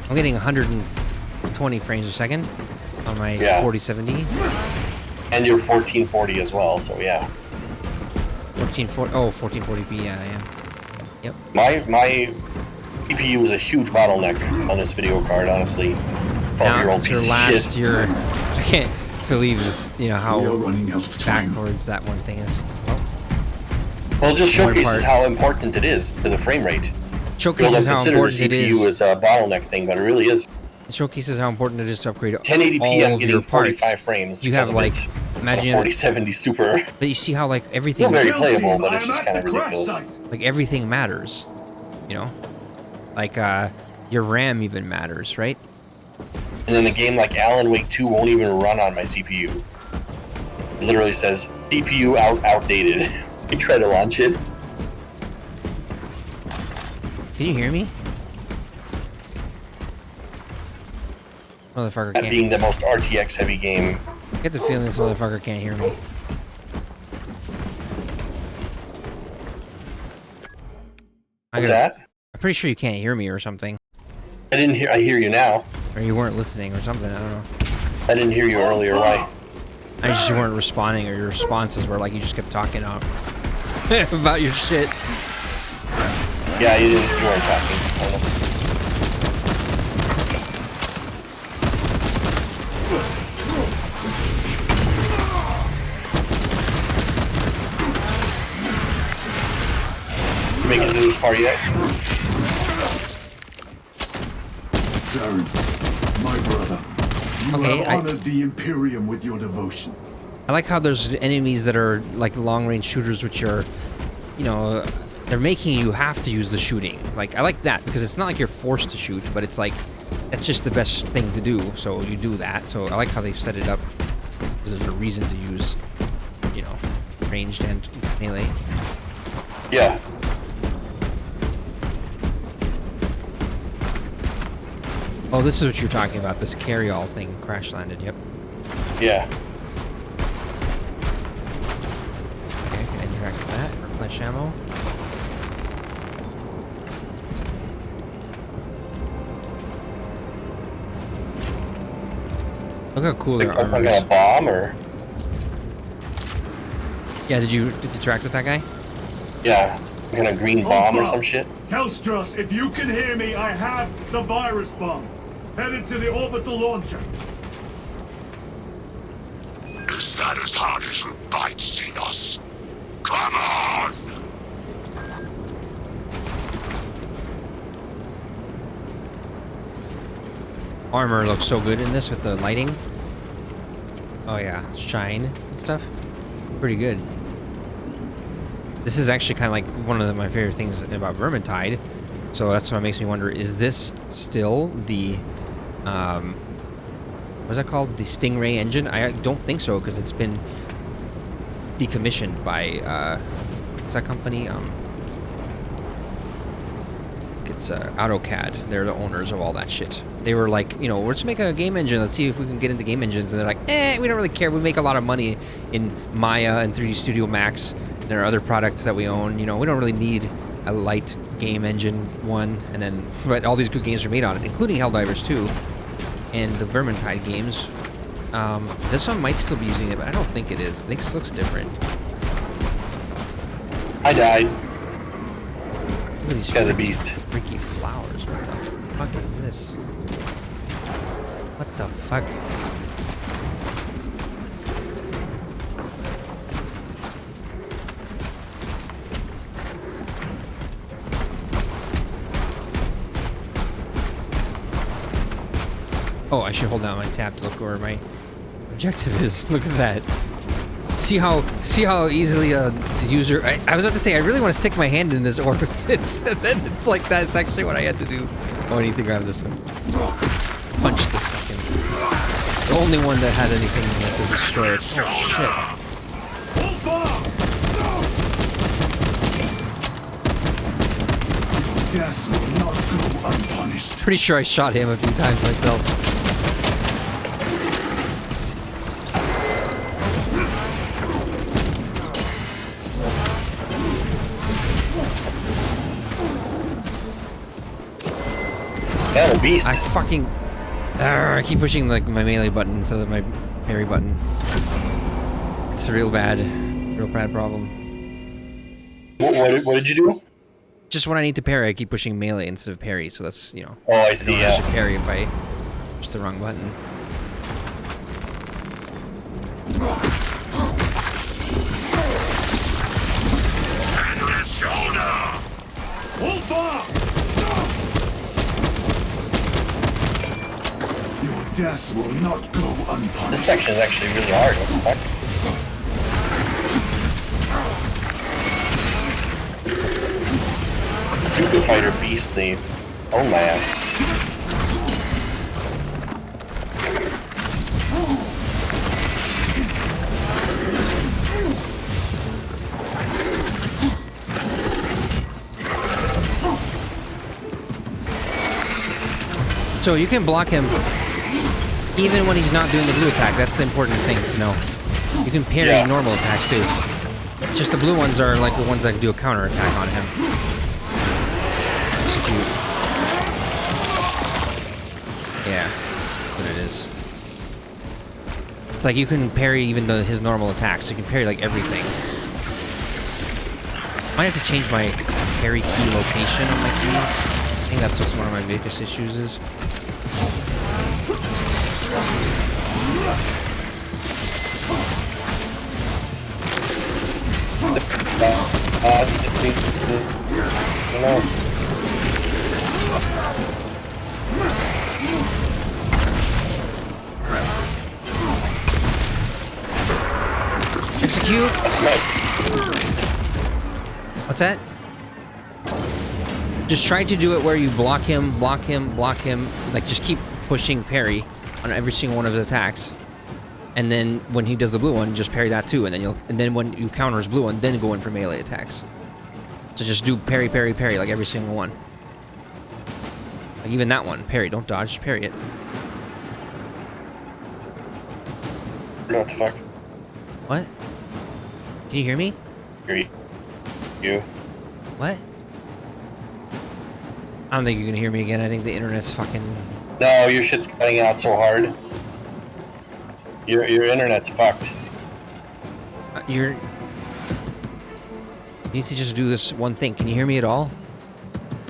I'm getting 120 frames a second on my 4070. And your 1440 as well, so yeah. 1440. Oh, 1440p. Yeah. Yep. My CPU is a huge bottleneck on this video card, honestly. 12-year-old Now, piece your of last shit. year, I can't believe this. You know how We are running out of time. backwards that one thing is. Well, it just One showcases part. how important it is to the frame rate. Showcases People how consider important the it CPU is. as a bottleneck thing, but it really is. It showcases how important it is to upgrade 1080p, all I'm of getting your parts. 45 frames. You because have of like, it. imagine, 4070 Super. but you see how like everything, Still very Kill playable, team, but I it's am just at kind of the crash ridiculous. site. like everything matters. You know, like your RAM even matters, right? And then a game like Alan Wake 2 won't even run on my CPU. It literally says CPU outdated. You try to launch it. Can you hear me? Motherfucker That can't. being the most RTX heavy game. I get the feeling this motherfucker can't hear me. What's that? I'm pretty sure you can't hear me or something. I didn't hear. I hear you now. Or you weren't listening or something, I don't know. I didn't hear you earlier. Why? I just weren't responding, or your responses were like you just kept talking out about your shit. Yeah, you didn't. You weren't talking. I don't know. You make it to this far yet? Darren, my brother, you Okay, have honored the Imperium with your devotion. I like how there's enemies that are like long-range shooters, which are, you know, they're making you have to use the shooting. Like, I like that because it's not like you're forced to shoot, but it's like, that's just the best thing to do, so you do that. So I like how they've set it up. There's a reason to use, you know, ranged and melee. Yeah. Oh, this is what you're talking about. This carry-all thing crash landed. Yep. Yeah. Okay, I can interact with that. Replenish ammo. Look how cool their Like, I'm armor is. gonna bomb or? Yeah, did you interact with that guy? Yeah. I'm gonna green bomb or some shit. Hellstrus, if you can hear me, I have the virus bomb. Headed to the orbital launcher. Is that as hard as you bite, Xenos? Come on! Armor looks so good in this with the lighting. Oh yeah, shine and stuff. Pretty good. This is actually kind of like one of my favorite things about Vermintide. So that's what makes me wonder, is this still the, what's that called? The Stingray engine? I don't think so, because it's been decommissioned by, what's that company? It's AutoCAD. They're the owners of all that shit. They were like, you know, let's make a game engine. Let's see if we can get into game engines. And they're like, we don't really care. We make a lot of money in Maya and 3D Studio Max. And there are other products that we own. You know, we don't really need a light game engine one. And then, but all these good games are made on it, including Helldivers 2 and the Vermintide games. This one might still be using it, but I don't think it is. This looks different. I died. Look at these This guy's a beast. freaky flowers. What the fuck is this? What the fuck? Oh, I should hold down my tab to look where my objective is. Look at that. See how easily a user... I was about to say, I really want to stick my hand in this orifice. And then it's like, that's actually what I had to do. Oh, I need to grab this one. Punch the fucking... The only one that had anything to destroy it. Oh, shit. Death will not go unpunished. Pretty sure I shot him a few times myself. Yeah, the beast. I fucking... I keep pushing like my melee button instead of my parry button. It's a real bad problem. What did you do? Just when I need to parry, I keep pushing melee instead of parry, so that's, you know... Oh, I see, I should parry if I push the wrong button. Hold fast! Your death will not go unpunished. This section is actually really hard. What the fuck? Super Fighter Beast thing. Oh my ass. So you can block him even when he's not doing the blue attack. That's the important thing to know. You can parry normal attacks too. Just the blue ones are like the ones that do a counter attack on him. Execute. Yeah, that's what it is. It's like you can parry even his normal attacks. You can parry like everything. Might have to change my parry key location on my keys. I think that's what's one of my biggest issues is. Execute. What's that? Just try to do it where you block him, block him, block him. Like, just keep pushing parry on every single one of his attacks. And then when he does the blue one, just parry that too. And then when you counter his blue one, then go in for melee attacks. So just do parry, parry, parry, like every single one. Like even that one, parry. Don't dodge, just parry it. What the fuck? What? Can you hear me? Hear you. What? I don't think you can hear me again. I think the internet's fucking... No, your shit's cutting out so hard. Your internet's fucked. You need to just do this one thing. Can you hear me at all?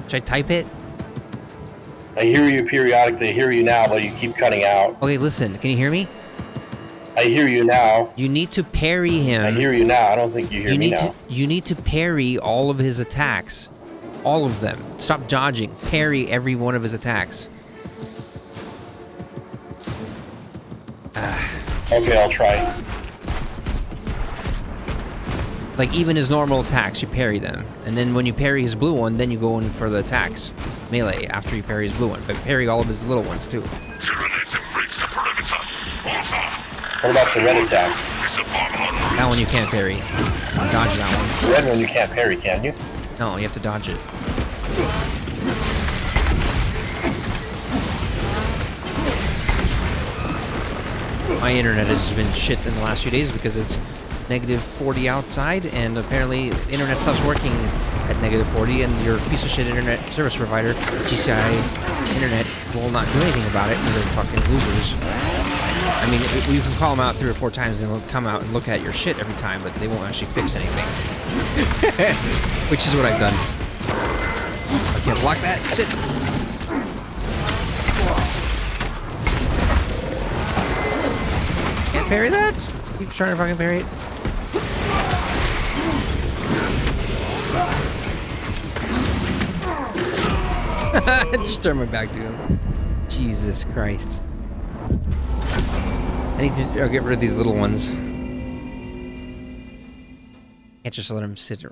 Should I type it? I hear you periodically. I hear you now, but you keep cutting out. Okay, listen. Can you hear me? I hear you now. You need to parry him. I hear you now. I don't think you hear me now. You need to parry all of his attacks. All of them. Stop dodging. Parry every one of his attacks. Okay, I'll try. Like, even his normal attacks, you parry them. And then when you parry his blue one, then you go in for the attacks. Melee, after you parry his blue one. But parry all of his little ones, too. Tyranids and breach the perimeter. Over. What about the red attack? Is the bomb en route? That one you can't parry. Dodge that one. The red one you can't parry, can you? No, you have to dodge it. My internet has been shit in the last few days because it's -40 outside, and apparently the internet stops working at -40, and your piece of shit internet service provider, GCI Internet, will not do anything about it, and they're fucking losers. I mean, you can call them out 3 or 4 times, and they'll come out and look at your shit every time, but they won't actually fix anything. Which is what I've done. I can't block that shit. Can't parry that? Keep trying to fucking parry it. Just turn my back to him. Jesus Christ. I need to get rid of these little ones. Can't just let him sit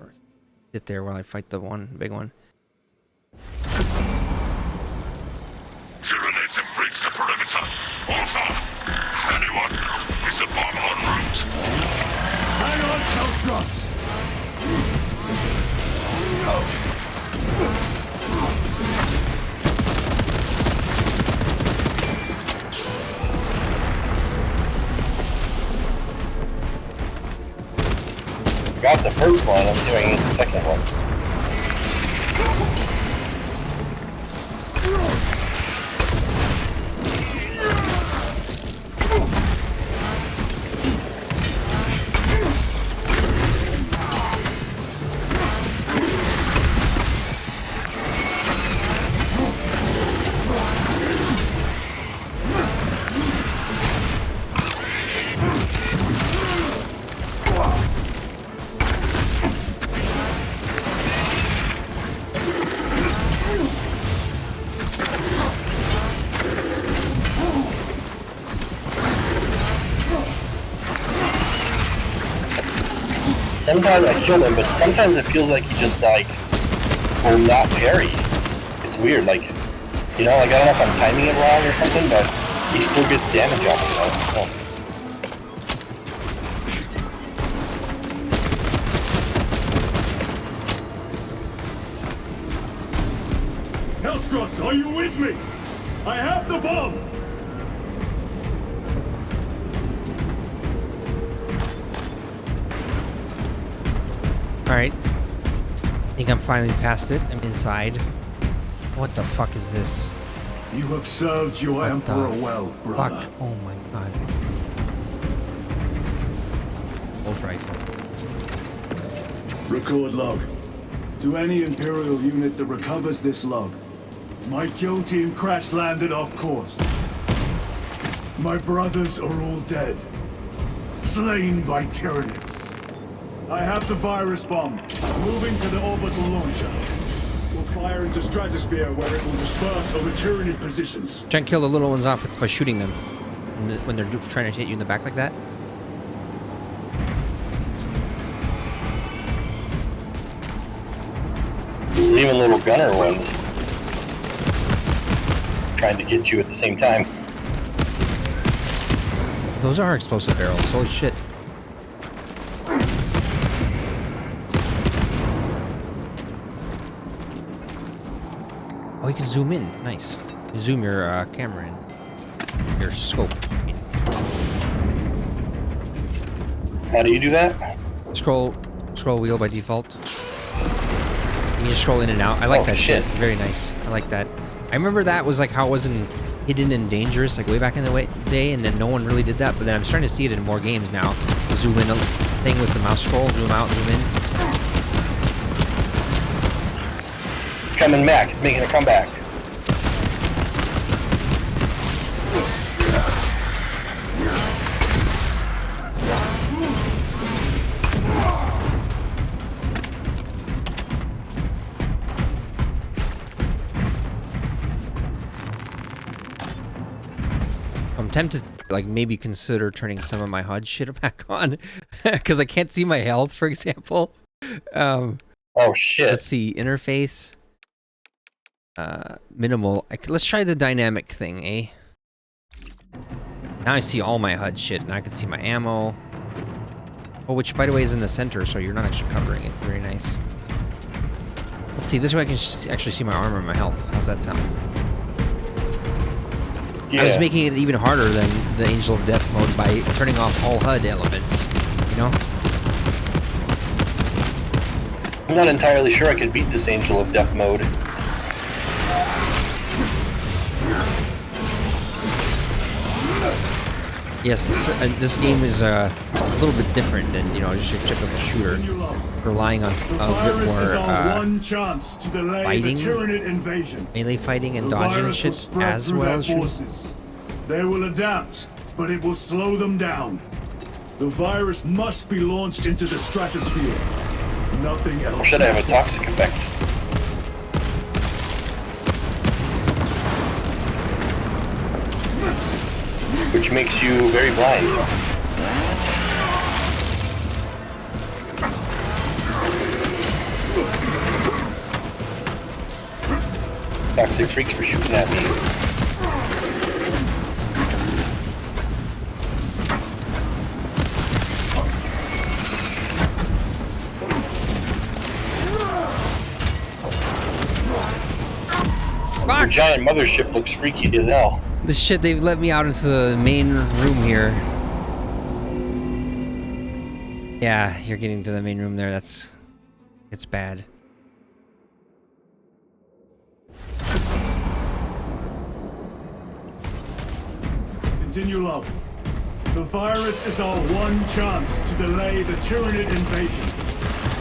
there while I fight the big one. Tyranids have breached the perimeter. Alpha! Anyone? Is the bomb en route? Hang on, Telstros! Got the first one. Let's see if I can get the second one. Sometimes I kill him, but sometimes it feels like he just like will not parry. It's weird, like, you know, like I don't know if I'm timing it wrong or something, but he still gets damage on me. Telstros, are you with me? I have the bomb! Alright. I think I'm finally past it. I'm inside. What the fuck is this? You have served your What Emperor the well, brother. Fuck. Oh my god. Old rifle. Record log. To any Imperial unit that recovers this log, my kill team crash-landed off course. My brothers are all dead. Slain by Tyranids. I have the virus bomb. Moving to the orbital launcher. We'll fire into stratosphere where it will disperse over Tyranid positions. Try and kill the little ones off by shooting them when they're trying to hit you in the back like that. Even little gunner ones trying to get you at the same time. Those are explosive barrels. Holy shit. Oh, you can zoom in. Nice. You zoom your camera in. Your scope. How do you do that? Scroll wheel by default. You can just scroll in and out. I like Oh, that shit. shit. Very nice. I like that. I remember that was like how it was in Hidden and Dangerous, like way back in the day, and then no one really did that. But then I'm starting to see it in more games now. The zoom in thing with the mouse scroll, zoom out, zoom in. It's coming back. It's making a comeback. I'm tempted to like maybe consider turning some of my HUD shit back on because I can't see my health, for example. Oh shit. Let's see, interface. Minimal. Let's try the dynamic thing, eh? Now I see all my HUD shit, and I can see my ammo. Oh, which, by the way, is in the center, so you're not actually covering it. Very nice. Let's see, this way I can actually see my armor and my health. How's that sound? Yeah. I was making it even harder than the Angel of Death mode by turning off all HUD elements, you know? I'm not entirely sure I could beat this Angel of Death mode. Yes, this game is a little bit different than, you know, just your typical shooter, relying on a bit more one chance to delay fighting, the Tyranid invasion. melee fighting and The dodging and virus will shit, spread as through well their as shooting. forces. They will adapt, but it will slow them down. The virus must be launched into the stratosphere. Nothing else. Or should I have a toxic effect? which makes you very blind. Toxic freaks for shooting at me. The giant mothership looks freaky as hell. The shit, they've let me out into the main room here. Yeah, you're getting to the main room there. It's bad. Continue low. The virus is our one chance to delay the Tyranid invasion.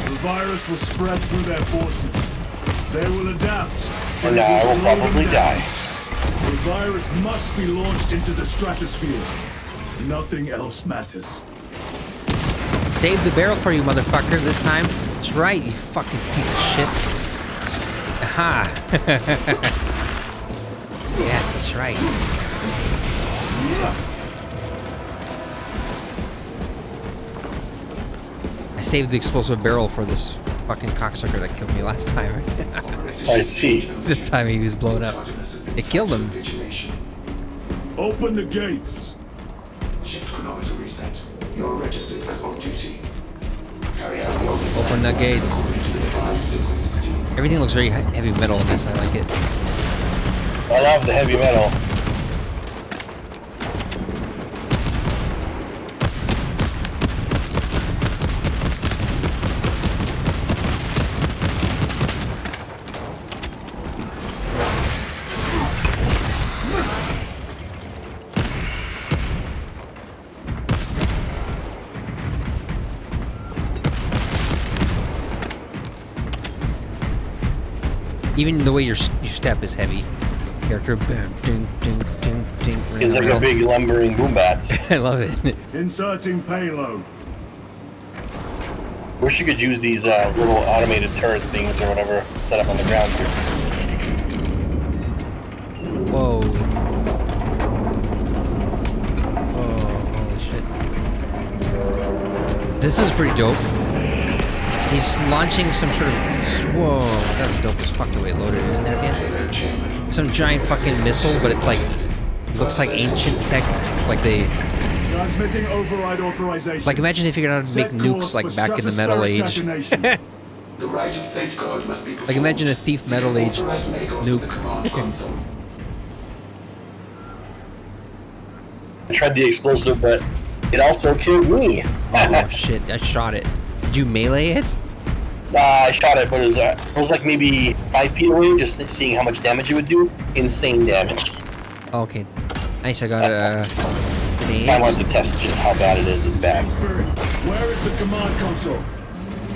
The virus will spread through their forces. They will adapt. And I will probably die. The virus must be launched into the stratosphere. Nothing else matters. Saved the barrel for you, motherfucker, this time. That's right, you fucking piece of shit. Aha! Yes, that's right. I saved the explosive barrel for this fucking cocksucker that killed me last time. I see. This time he was blown up. It killed him. Open the gates. Shift chronometer reset. You're registered as on duty. Carry out the Open the gates. Everything looks very heavy metal in this. I like it. I love the heavy metal. Even the way your step is heavy. Character, bam, ding, ding, ding, ding. It's like a big lumbering boom bats. I love it. Inserting payload. Wish you could use these little automated turret things or whatever set up on the ground here. Whoa. Oh, holy shit. This is pretty dope. He's launching some sort of... Whoa, that's dope as fuck the way it loaded in there again. Some giant fucking missile, but it's like... looks like ancient tech. Like they... Transmitting override authorization. Like imagine they figured out how to make nukes like back in the Metal Age. The right of safeguard must be Like imagine a Thief Metal Age nuke. I tried the explosive, but it also killed me. Oh shit, I shot it. Did you melee it? I shot it, but it was like maybe 5 feet away, just seeing how much damage it would do. Insane damage. Okay. Nice, I got a grenade. I wanted to test just how bad it is bad. Where is the command console?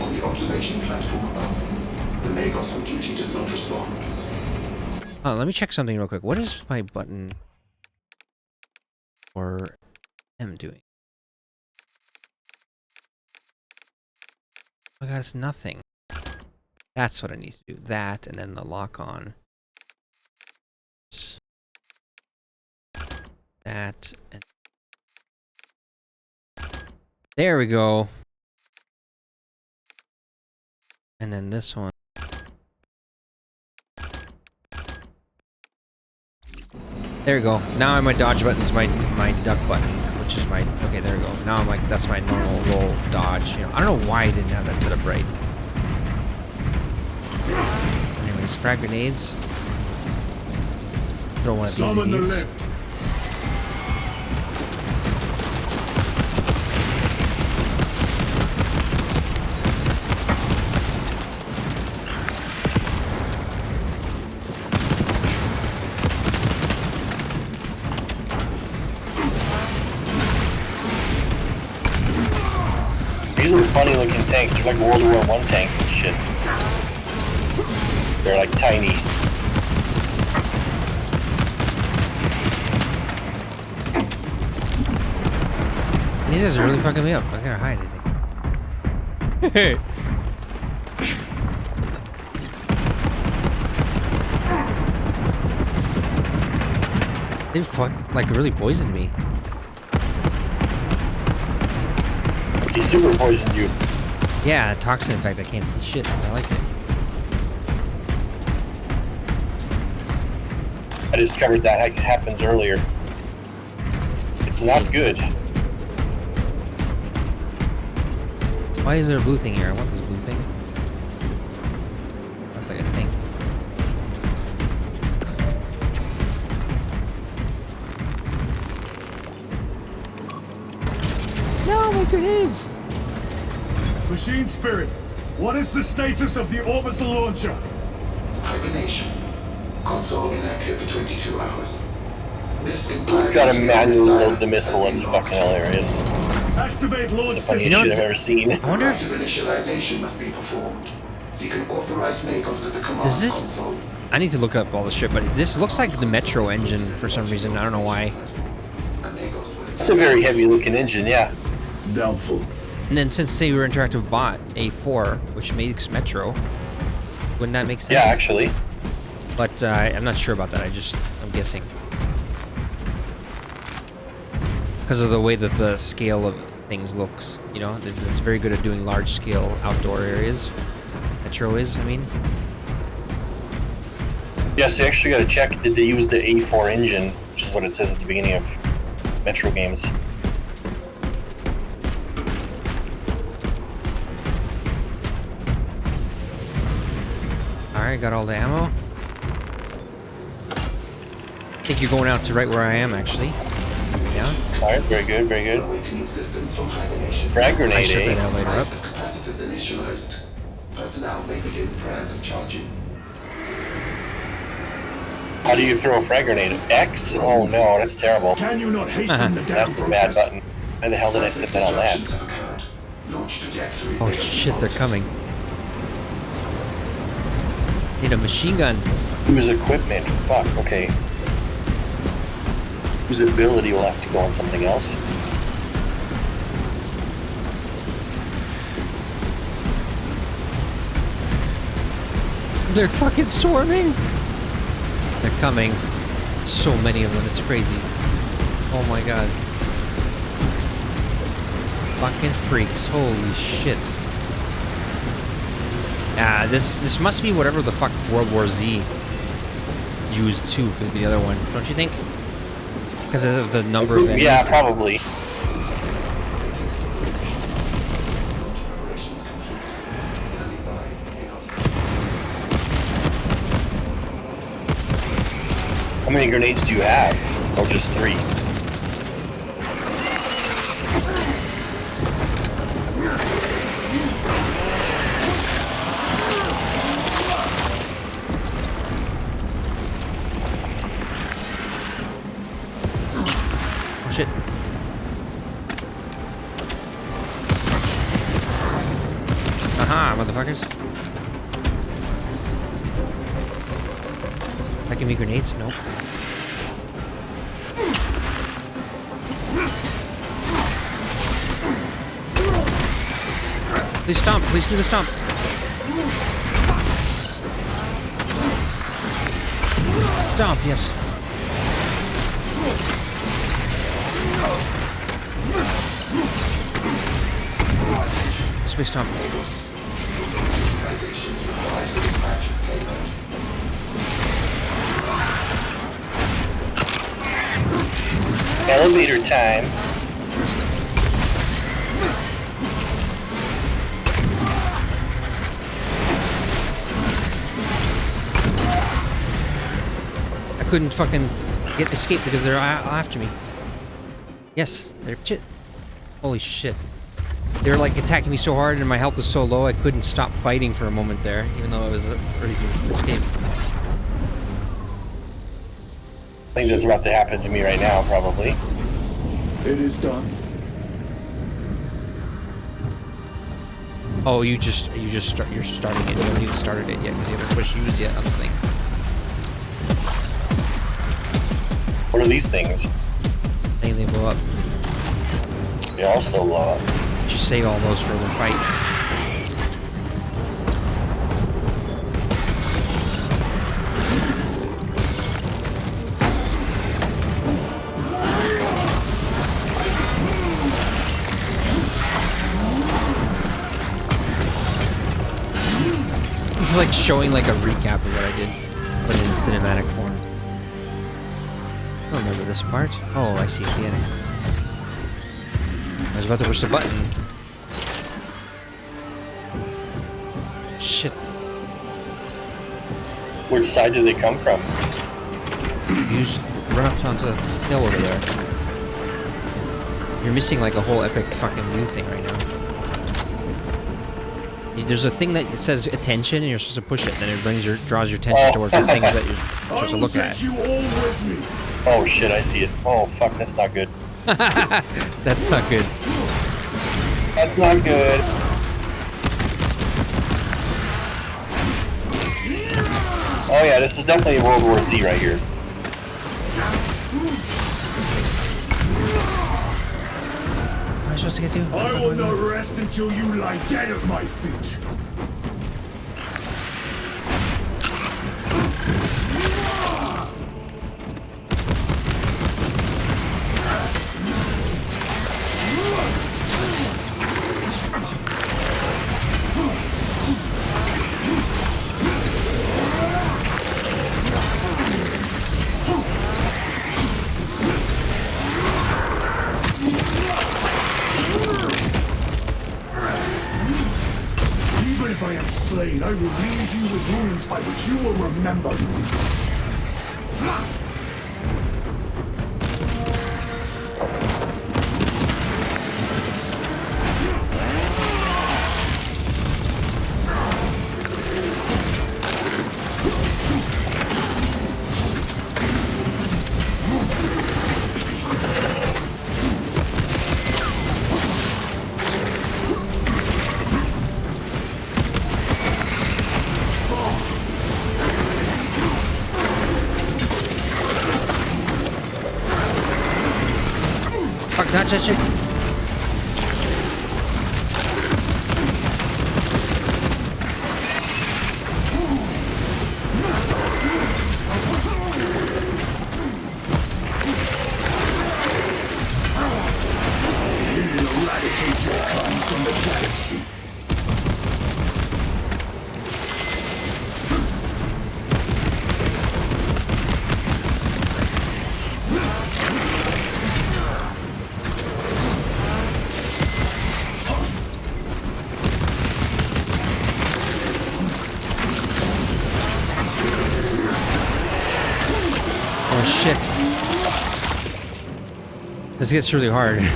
On the observation platform above. The Magos on duty does not respond. Oh, let me check something real quick. What is my button for M doing? Oh my god, it's nothing. That's what I need to do. That, and then the lock on. That, and... There we go. And then this one. There we go. Now my dodge button is my duck button, which is my... Okay, there we go. Now I'm like, that's my normal roll dodge. You know, I don't know why I didn't have that set up right. Anyways, frag grenades. Throw one of these Summon the idiots. lift. These are funny looking tanks. They're like World War I tanks and shit. They're like tiny. These guys are really fucking me up. I gotta hide anything. They fuck, like really poisoned me. He super poisoned you. Yeah, toxin effect. I can't see shit. I like it. I discovered that happens earlier. It's not good. Why is there a blue thing here? I want this blue thing. Looks like a thing. No, my grenades! Machine Spirit, what is the status of the orbital launcher? Hibernation. Console inactive for 22 hours. This He's implies got to that manually missile load the missile. has It's been fucking hilarious. Activate launch It's the system. funniest shit I've ever seen. I wonder if... Cooperative initialization must be performed. Seek an authorized makers of the command Does this... console. I need to look up all this shit, but this looks like the Metro engine for some reason. I don't know why. It's a very heavy looking engine, yeah. Doubtful. And then since Saber Interactive bought A4, which makes Metro, wouldn't that make sense? Yeah, actually. But I'm not sure about that. I'm guessing. Because of the way that the scale of things looks, you know, it's very good at doing large scale outdoor areas. Metro is, I mean. Yes, they actually got to check, did they use the A4 engine, which is what it says at the beginning of Metro games. Alright, got all the ammo. I think you're going out to right where I am, actually. Yeah? Alright, very good, very good. Awakening systems from hibernation. Frag I grenade, shut that eh? elevator up. Active capacitors initialized. Personnel may begin prayers of charging. How do you throw a frag grenade? X? Oh no, that's terrible. Can you not hasten the damn That's a bad process? button. Why the hell did I set that on that? Disruptions have occurred. Launch trajectory Oh may be shit, they're altered. coming. Need a machine gun. Whose equipment? Fuck, okay. Whose ability will have to go on something else? They're fucking swarming. They're coming. So many of them, it's crazy. Oh my god. Fucking freaks, holy shit. Ah, this must be whatever the fuck World War Z used too for the other one, don't you think? Because of the number of enemies. Yeah, probably. Preparations complete. Standing by. Chaos. How many grenades do you have? Oh, just 3. Oh shit. Aha, motherfuckers. That give me grenades? Nope. Please stomp. Please do the stomp. Stomp, yes. Space stomp. Organization is required for dispatch of payload. Elevator time. I couldn't fucking escape because they're after me. Yes, they're shit. Holy shit. They were like attacking me so hard and my health was so low I couldn't stop fighting for a moment there, even though it was a pretty good escape. I think that's about to happen to me right now, probably. It is done. Oh, you're starting it. You haven't even started it yet because you haven't pushed use yet on the thing. What are these things? I think they blow up. They all still blow up. Just save all those for the fight. This is like showing like a recap of what I did, but in cinematic form. I don't remember this part. Oh, I see at the end. I was about to push the button. Shit. Which side do they come from? You just run up onto the hill over there. You're missing like a whole epic fucking new thing right now. There's a thing that says attention, and you're supposed to push it, and it draws your attention towards the things that you're supposed to look at. You all with me. Oh shit, I see it. Oh fuck, that's not good. That's not good. That's not good. Oh yeah, this is definitely World War Z right here. Am I supposed to get to? I will not rest until you lie dead at my feet. Slain, I will leave you with wounds by which you will remember me. Fuck, dodge that shit. Eradicate your kind from the galaxy. Oh shit. This gets really hard. Did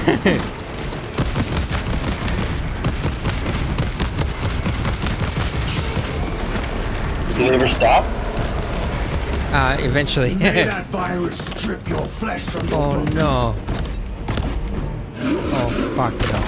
it ever stop? Eventually. May that virus strip your flesh from your Oh bones. no. Oh fuck no.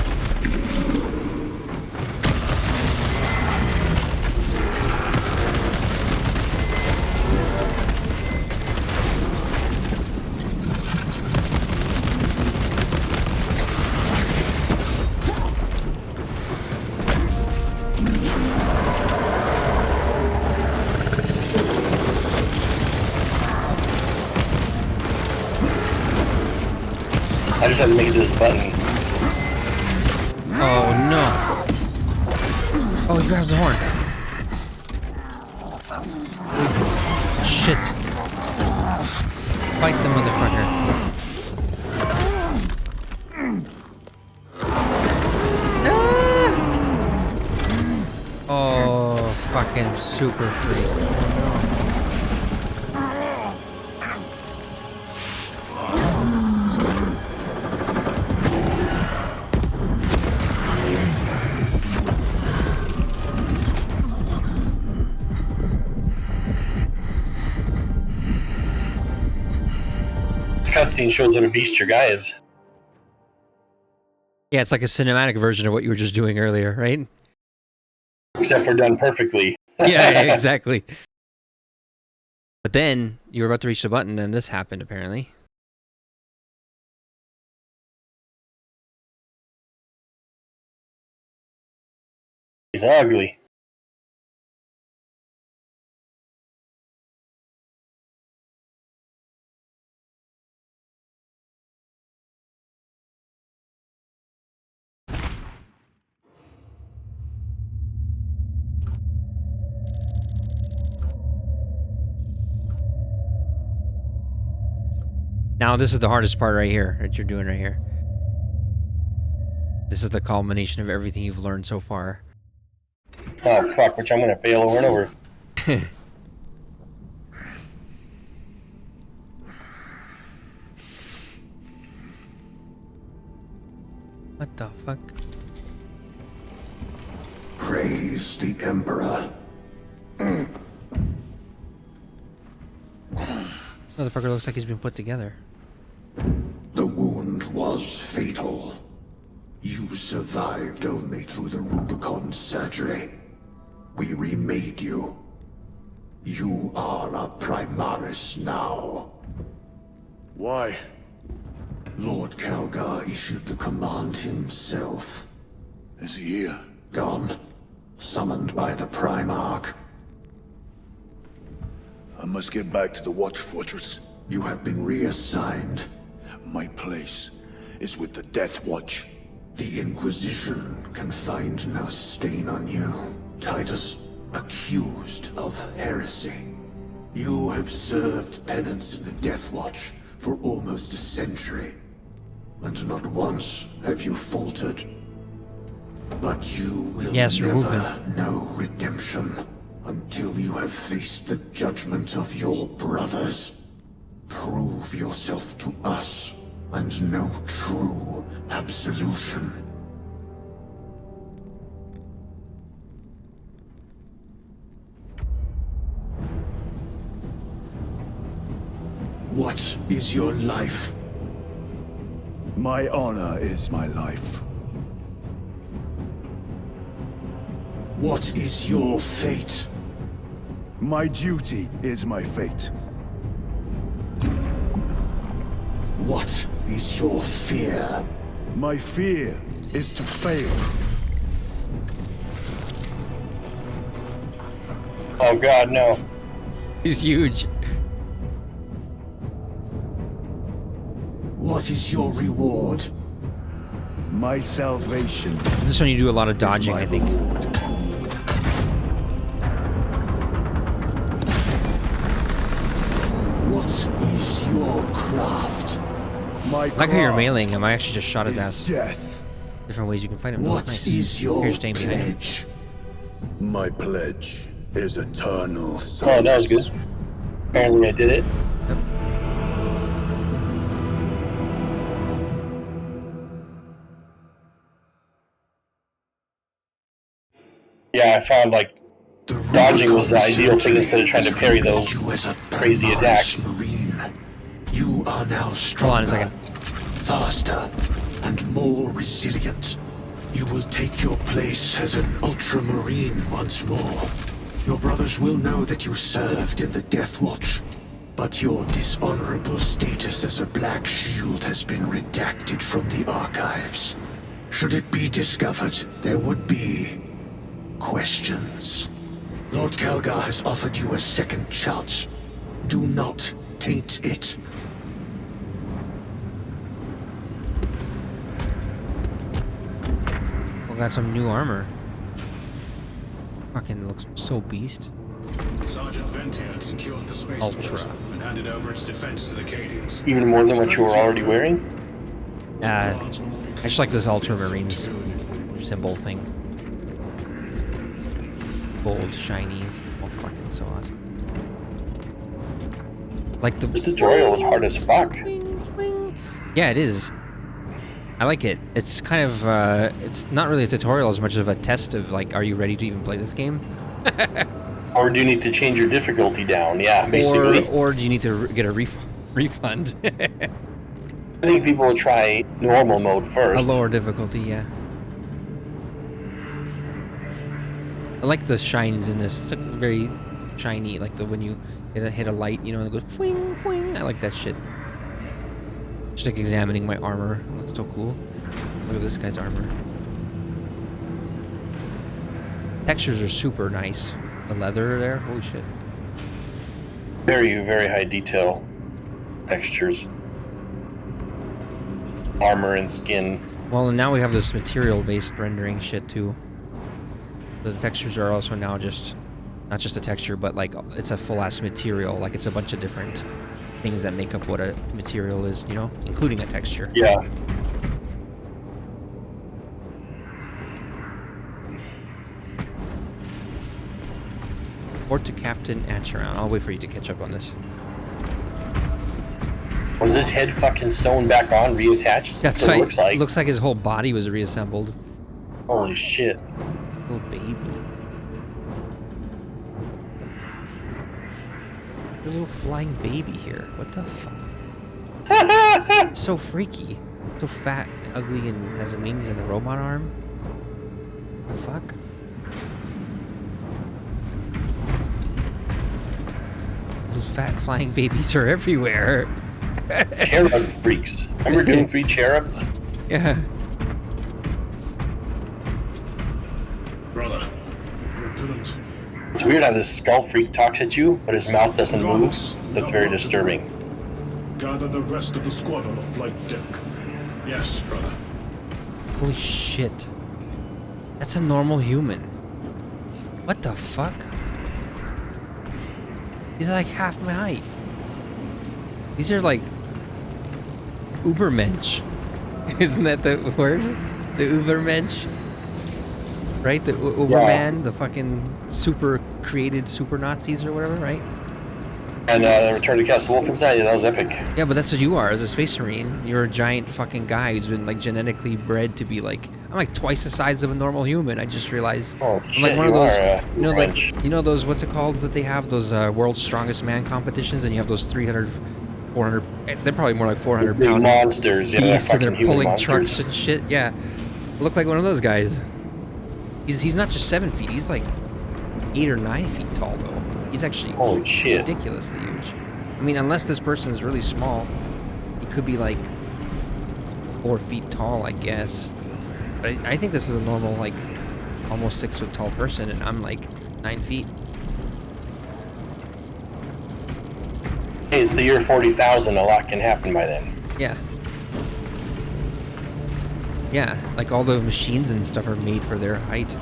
I just had to make it to this button. Oh no. Oh, he grabs the horn. Shit. Fight the motherfucker. Oh, fucking super freak. This cutscene shows what a beast your guy is. Yeah, it's like a cinematic version of what you were just doing earlier, right? Except for done perfectly. Yeah, exactly. But then you were about to reach the button, and this happened apparently. He's ugly. Now this is the hardest part right here that you're doing right here. This is the culmination of everything you've learned so far. Oh fuck, which I'm gonna fail over and over. What the fuck? Praise the Emperor. Motherfucker looks like he's been put together. The wound was fatal. You survived only through the Rubicon surgery. We remade you. You are a Primaris now. Why? Lord Calgar issued the command himself. Is he here? Gone. Summoned by the Primarch. I must get back to the Watch Fortress. You have been reassigned. My place is with the Death Watch. The Inquisition can find no stain on you, Titus. Accused of heresy. You have served penance in the Death Watch for almost a century, and not once have you faltered. But you will never know redemption until you have faced the judgment of your brothers. Prove yourself to us, and know true absolution. What is your life? My honor is my life. What is your fate? My duty is my fate. What is your fear? My fear is to fail. Oh god, no. He's huge. What is your reward? My salvation. This is when you do a lot of is dodging, my I think. reward. What is your craft? My I like how you're craft mailing him. I actually just shot his is ass. death. Different ways you can fight him. What Nice. is your Here's Dame behind him. pledge? My pledge is eternal service. Oh, that was good. Apparently I did it. Yeah, I found like The dodging was the Rubicon ideal thing surgery instead of trying to has parry remade those you as a crazy Primaris attacks. Marine. You are now Hold on stronger, a second. faster, and more resilient. You will take your place as an Ultramarine once more. Your brothers will know that you served in the Death Watch, but your dishonorable status as a Black Shield has been redacted from the archives. Should it be discovered, there would be questions. Lord Calgar has offered you a second chance. Do not taint it. We got some new armor. Fucking looks so beast. Sergeant Ventier had secured the spaceport Ultra. and handed over its defense to the Cadians. Even more than what you were already wearing. I just like this Ultramarines symbol thing. Gold shinies. Oh, fucking so awesome. Like the This tutorial was hard as fuck. Yeah, it is. I like it. It's kind of it's not really a tutorial as much of a test of like, are you ready to even play this game? Or do you need to change your difficulty down? Yeah, basically. Or do you need to get a refund? I think people will try normal mode A first. lower difficulty, yeah. I like the shines in this. It's like very shiny, like the when you hit a light, you know, and it goes fling, fling. I like that shit. Just like examining my armor. It looks so cool. Look at this guy's armor. Textures are super nice. The leather there, holy shit. Very, very high detail textures. Armor and skin. Well, and now we have this material-based rendering shit too. The textures are also now just, not just a texture, but like it's a full-ass material. Like it's a bunch of different things that make up what a material is, you know, including a texture. Yeah. Report to Captain Acheron. I'll wait for you to catch up on this. Was his head fucking sewn back on, reattached? That's what right. it looks like. It looks like his whole body was reassembled. Holy shit. Little baby. There's a little flying baby here. What the fuck? It's so freaky. So fat, ugly, and has wings and a robot arm. The fuck? Those fat flying babies are everywhere. Cherub freaks. Remember doing 3 cherubs? Yeah. Brother, Lieutenant, It's weird how this skull freak talks at you, but his mouth doesn't move. That's very disturbing. gather the rest of the squad on the flight deck. yes, brother. Holy shit. That's a normal human. What the fuck? He's like half my height. These are like Ubermensch. Isn't that the word? The Ubermensch? Right? The Uberman, the fucking super created super Nazis or whatever, right? And Return to Castle Wolfenstein, yeah, that was epic. Yeah, but that's what you are as a space marine. You're a giant fucking guy who's been like genetically bred to be like, I'm like twice the size of a normal human. I just realized. Oh I'm shit, like one of those, you know, French. like, you know those, what's it called that they have, those world's strongest man competitions, and you have those 300, 400, they're probably more like 400 Big pound monsters, yeah, they're beasts, and they're fucking human pulling monsters. trucks and shit. Yeah, look like one of those guys. He's not just 7 feet. He's like 8 or 9 feet tall though. He's actually Holy shit. ridiculously huge. I mean, unless this person is really small, he could be like 4 feet tall, I guess. But I think this is a normal, like, almost 6 foot tall person, and I'm like 9 feet. Hey, it's the year 40,000. A lot can happen by then. Yeah. Yeah, like all the machines and stuff are made for their height.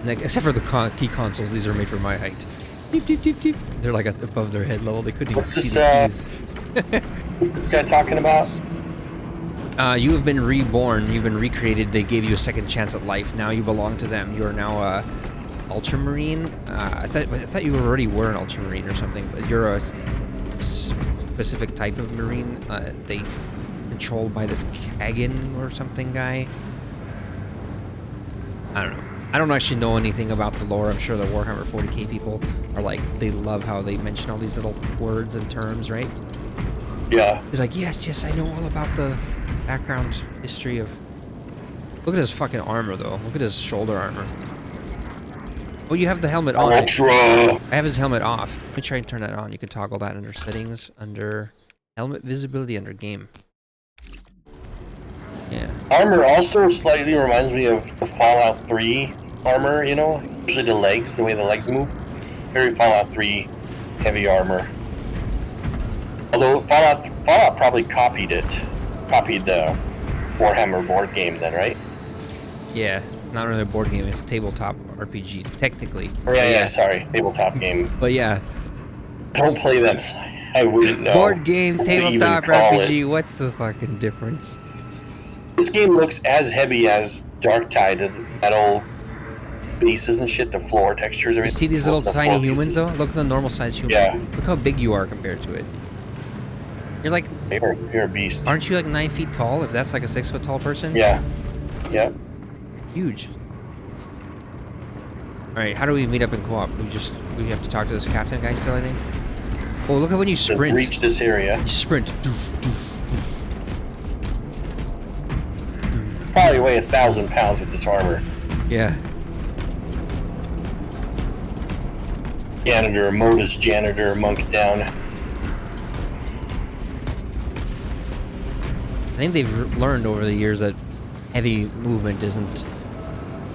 Like, except for the key consoles, these are made for my height. Deep, deep, deep, deep. They're like above their head level. They couldn't even What's see this, the keys. What's this guy talking about? You have been reborn. You've been recreated. They gave you a second chance at life. Now you belong to them. You are now a ultramarine. I thought you already were an ultramarine or something. But you're a specific type of marine. They controlled by this Kagan or something guy. I don't know. I don't actually know anything about the lore. I'm sure the Warhammer 40k people are like, they love how they mention all these little words and terms, right? Yeah. They're like, yes, I know all about the background history of... Look at his fucking armor, though. Look at his shoulder armor. Oh, you have the helmet on. Ultra. I have his helmet off. Let me try and turn that on. You can toggle that under settings, under helmet visibility, under game. Yeah. Armor also slightly reminds me of the Fallout 3 armor, you know? Usually the legs, the way the legs move. Very Fallout 3 heavy armor. Although Fallout probably copied it. Copied the Warhammer board game then, right? Yeah. Not really a board game. It's a tabletop RPG, technically. Oh, yeah, sorry. Tabletop game. But yeah. Don't play them. I wouldn't know. Board game, what they even tabletop call RPG. it. What's the fucking difference? This game looks as heavy as Darktide, the metal bases and shit, the floor textures, You everything. see these little the tiny floor humans, pieces. though? Look at the normal size human. Yeah. Look how big you are compared to it. You're like, You're a beast. aren't you like 9 feet tall? If that's like a 6 foot tall person? Yeah. Yeah. Huge. All right, how do we meet up in co-op? We have to talk to this captain guy still, I think. Oh, look at when you To sprint. reach this area. You sprint. Probably weigh 1,000 pounds with this armor. Yeah. Janitor, modus janitor, monk down. I think they've learned over the years that heavy movement isn't,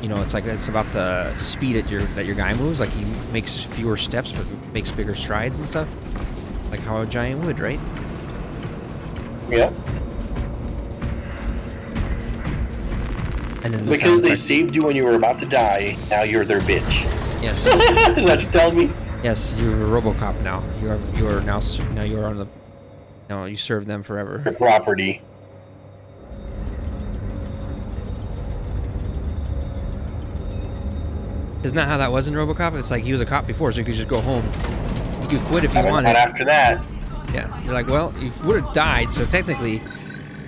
you know, it's about the speed that your guy moves. Like, he makes fewer steps but makes bigger strides and stuff. Like how a giant would, right? Yep. And then the Because sound they effects. saved you when you were about to die, now you're their bitch. Yes. Is that what you're telling me? Yes, you're a RoboCop now. You are now you are on the No, you serve them forever. Your property. Isn't that how that was in RoboCop? It's like he was a cop before, so you could just go home. You could quit if you And wanted. after that, Yeah, you're like, well, you would have died, so technically,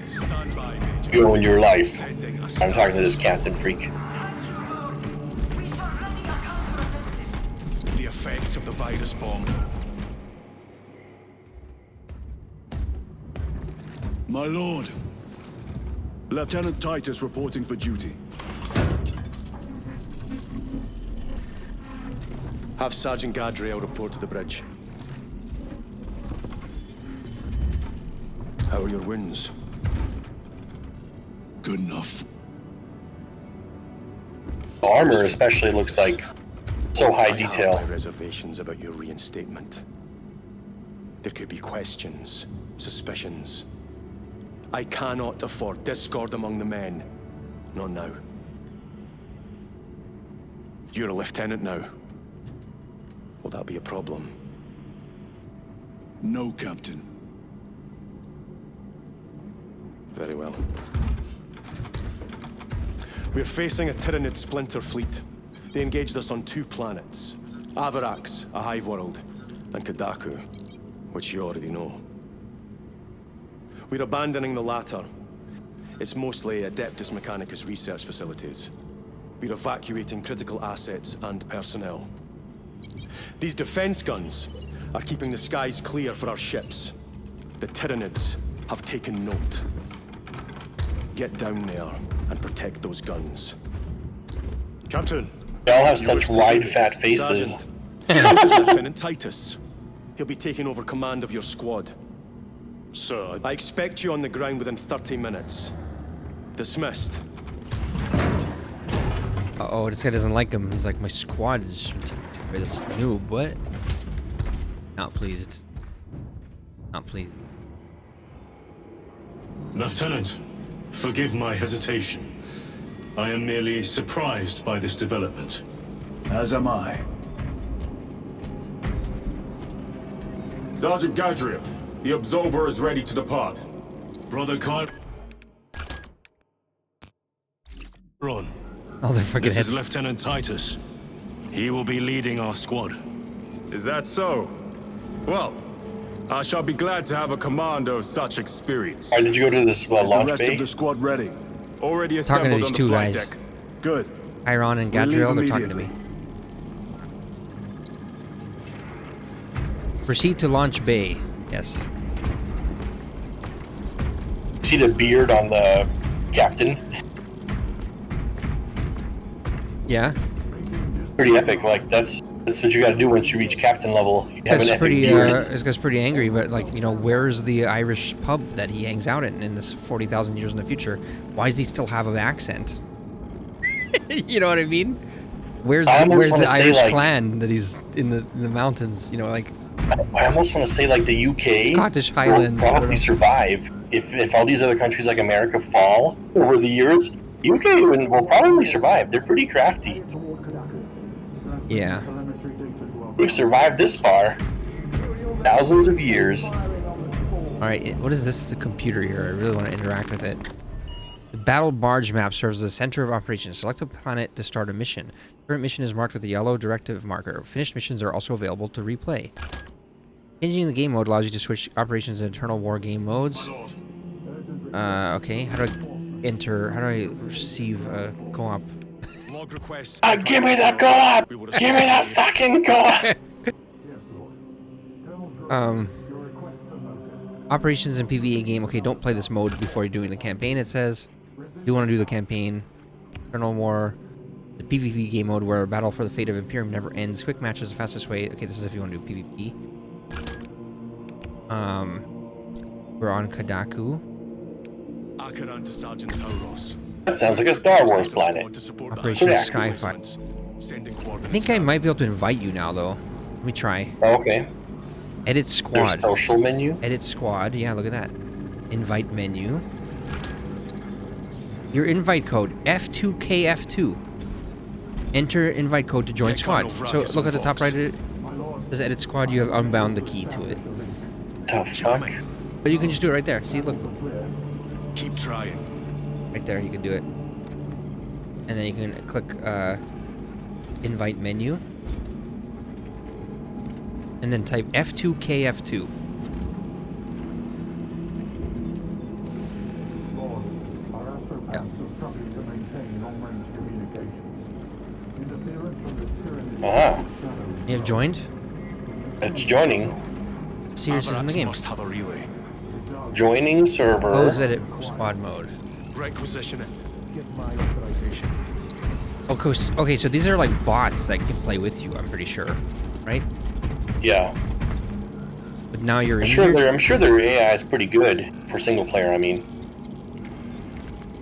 Stand by, Major. you own your life. Sending a I'm talking to this captain freak. The effects of the virus bomb. My lord. Lieutenant Titus reporting for duty. Have Sergeant Gadriel report to the bridge. How are your wounds? Good enough. The armor especially looks like so high I have detail. my reservations about your reinstatement. There could be questions, suspicions. I cannot afford discord among the men. Not now. You're a lieutenant now. Will that be a problem? No, Captain. Very well. We're facing a Tyranid splinter fleet. They engaged us on 2 planets. Avarax, a hive world, and Kadaku, which you already know. We're abandoning the latter. It's mostly Adeptus Mechanicus research facilities. We're evacuating critical assets and personnel. These defense guns are keeping the skies clear for our ships. The Tyranids have taken note. Get down there and protect those guns. Captain. They all have such wide, fat faces. Sergeant, this is Lieutenant Titus. He'll be taking over command of your squad. Sir, I expect you on the ground within 30 minutes. Dismissed. uh-oh, this guy doesn't like him. He's like, my squad is for this noob. What? Not pleased. Not pleased. Lieutenant, forgive my hesitation. I am merely surprised by this development. As am I. Sergeant Gadriel, the Absolver is ready to depart. Brother Kyle. On. Oh, they're fucking This is heads. Lieutenant Titus. He will be leading our squad. Is that so? Well, I shall be glad to have a commander of such experience. Why did you go to this Is the launch rest bay? of the squad ready? Already Talking to assembled these on the two flight guys. deck. Good. Iron and We leave Gadriel, they're talking to me. immediately. Proceed to launch bay. Yes. See the beard on the captain? Yeah. Pretty epic. Like that's what you got to do once you reach captain level. You have an It's epic pretty. beard. This guy's pretty angry, but like, you know, where's the Irish pub that he hangs out in this 40,000 years in the future? Why does he still have an accent? You know what I mean? Where's I almost where's wanna the say, Irish like- clan that he's in the mountains? You know, like I almost want to say like the UK Scottish will Highlands. I don't probably know. survive if all these other countries like America fall over the years. UK will probably survive. They're pretty crafty. Yeah. We've survived this far. Thousands of years. All right. What is this? The computer here. I really want to interact with it. The battle barge map serves as the center of operations. Select a planet to start a mission. Current mission is marked with a yellow directive marker. Finished missions are also available to replay. Changing the game mode allows you to switch operations and internal war game modes. Okay. How do I enter? How do I receive a co-op? Log requests. Give me that co-op! Give me that fucking co-op! Operations and PvE game. Okay, don't play this mode before you're doing the campaign, it says. You want to do the campaign. Internal war. The PvP game mode where battle for the fate of Imperium never ends. Quick match is the fastest way. Okay, this is if you want to do PvP. We're on Kadaku. Akaran to Sergeant Tauros. That sounds like a Star Wars planet. Operation Yeah. Skyfire. Sending I coordinates think I now. might be able to invite you now, though. Let me try. Oh, okay. Edit There's squad. social menu. Edit squad. Yeah, look at that. Invite menu. Your invite code F2KF2. Enter invite code to join Yeah, squad. Colonel So Vrakas look on at the top Fox. right. It says edit squad. You have unbound the key to it. The fuck? But you can just do it right there. See, look. Keep trying. Right there, you can do it. And then you can click invite menu. And then type F2KF2. Uh-huh. You have joined? It's joining. SiRiUS is in the game. Must have a relay. Joining server. Close edit squad mode. Requisition it. Give my authorization. Okay, so these are like bots that can play with you, I'm pretty sure. Right? Yeah. But now you're in I'm sure their AI is pretty good for single player, I mean.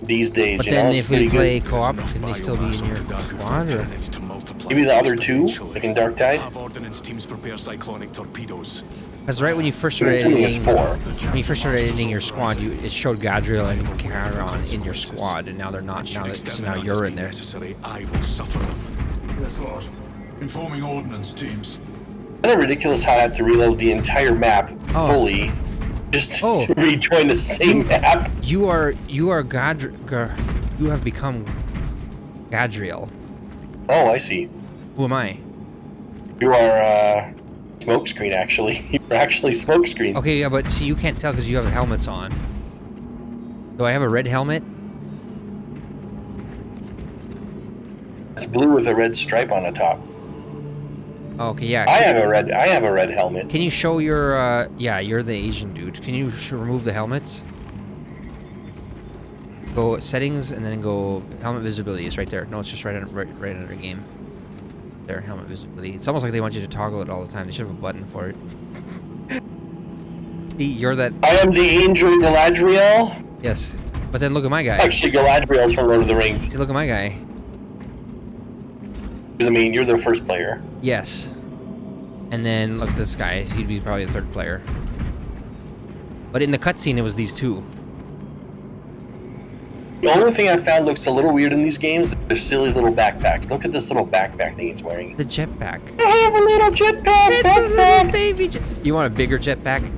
These days, But you know, then it's if we pretty play good. co-op, can they still be in your squad? Or? Maybe the other two, like in Dark Tide? Have ordnance teams prepare cyclonic torpedoes. Because right when you first started Assuming it's editing, 4. when you first started editing your squad, it showed Gadriel and Charon in your squad, and now they're not. So now you're in there. Necessary, I will suffer them. Yes, Lord. Informing ordnance teams. Kind of ridiculous how I have to reload the entire map fully just to rejoin the same map. You are you have become Gadriel. Oh, I see. Who am I? You are Smokescreen, actually. You're actually Smokescreen. Okay, yeah, but see, you can't tell because you have helmets on. Do I have a red helmet? It's blue with a red stripe on the top. Okay, yeah. I have a red helmet. Can you show your yeah, you're the Asian dude. Can you remove the helmets? Go settings and then go helmet visibility. It's right there. No, it's just right under game. There, helmet visibility. It's almost like they want you to toggle it all the time. They should have a button for it. See, you're that. I am the Angel Galadriel. Yes, but then look at my guy. Actually, Galadriel's from Lord of the Rings. See, look at my guy. You're the first player. Yes. And then look at this guy. He'd be probably the third player. But in the cutscene, it was these two. The only thing I found looks a little weird in these games is silly little backpacks. Look at this little backpack thing he's wearing. The jetpack. I have a little jetpack. It's a little baby You want a bigger jetpack?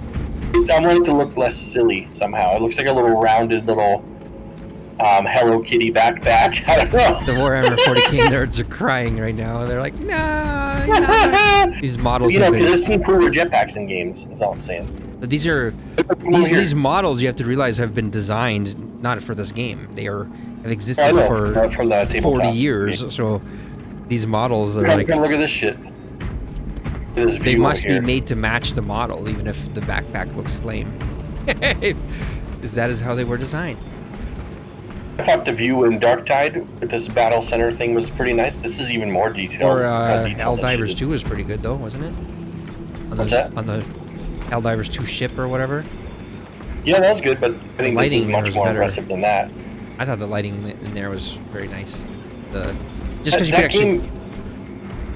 I want it to look less silly somehow. It looks like a little rounded little Hello Kitty backpack. I don't know. The Warhammer 40k nerds are crying right now. They're like, no. These models. You know, because I've seen cooler jetpacks in games. That's all I'm saying. But these these models. You have to realize have been designed not for this game. They have existed for 40 years. So these models are like. Look at this shit. They must be made to match the model, even if the backpack looks lame. That is how they were designed. I thought the view in Dark Tide with this battle center thing was pretty nice. This is even more detailed. Or Helldivers 2 was pretty good though, wasn't it? What's that? On the Helldivers 2 ship or whatever. Yeah, that was good, but I think this is much more impressive than that. I thought the lighting in there was very nice. Just because you could actually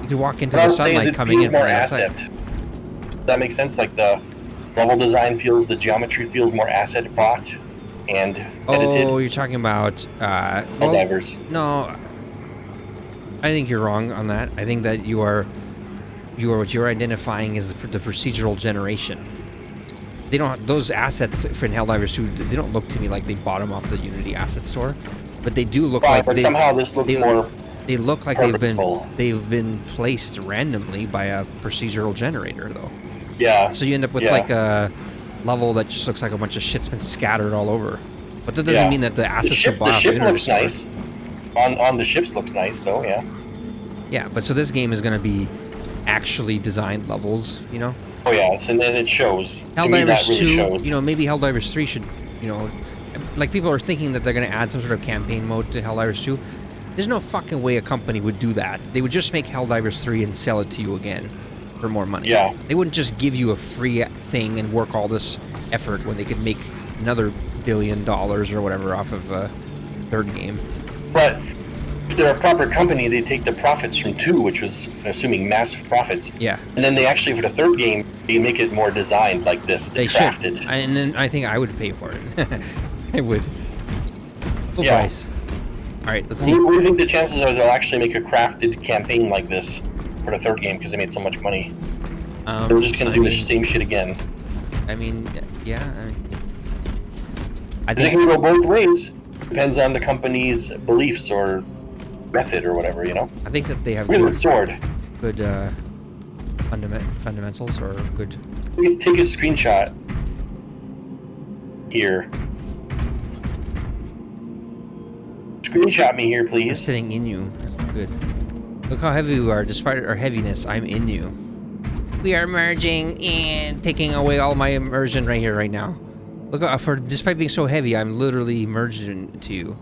you could walk into the sunlight coming in from the outside. Does that make sense? Like the level design feels, the geometry feels more asset bought and edited. Oh, you're talking about Helldivers. No, I think you're wrong on that. I think that what you're identifying is the procedural generation. They don't those assets for Helldivers 2. They don't look to me like they bought them off the Unity asset store, but they do look like. But somehow this looks more. They look like they've been placed randomly by a procedural generator, though. Yeah. So you end up with like a level that just looks like a bunch of shit's been scattered all over. But that doesn't mean that the assets are bought off the Unity store. The ship looks nice. On the ships looks nice though. Yeah. Yeah, but so this game is going to be actually designed levels, you know? Oh yeah, and then it shows. Helldivers really 2, shows. you know, maybe Helldivers 3 should, you know, like people are thinking that they're going to add some sort of campaign mode to Helldivers 2. There's no fucking way a company would do that. They would just make Helldivers 3 and sell it to you again for more money. Yeah. They wouldn't just give you a free thing and work all this effort when they could make another $1 billion or whatever off of a third game. But if they're a proper company, they take the profits from 2, which was, assuming, massive profits. Yeah. And then they actually, for the third game, they make it more designed like this. They crafted. Should. And then I think I would pay for it. I would. Full price. All right, let's see. What do you think the chances are they'll actually make a crafted campaign like this for the third game because they made so much money? They're just going to do the same shit again. I mean, yeah. I It think can go both ways. Depends on the company's beliefs or method or whatever, you know? I think that they have Look at the sword. good fundamentals or good. Take a screenshot here. Screenshot me here, I'm please. sitting in you. That's not good. Look how heavy we are. Despite our heaviness, I'm in you. We are merging and taking away all my immersion right here, right now. Look, despite being so heavy, I'm literally merged into you.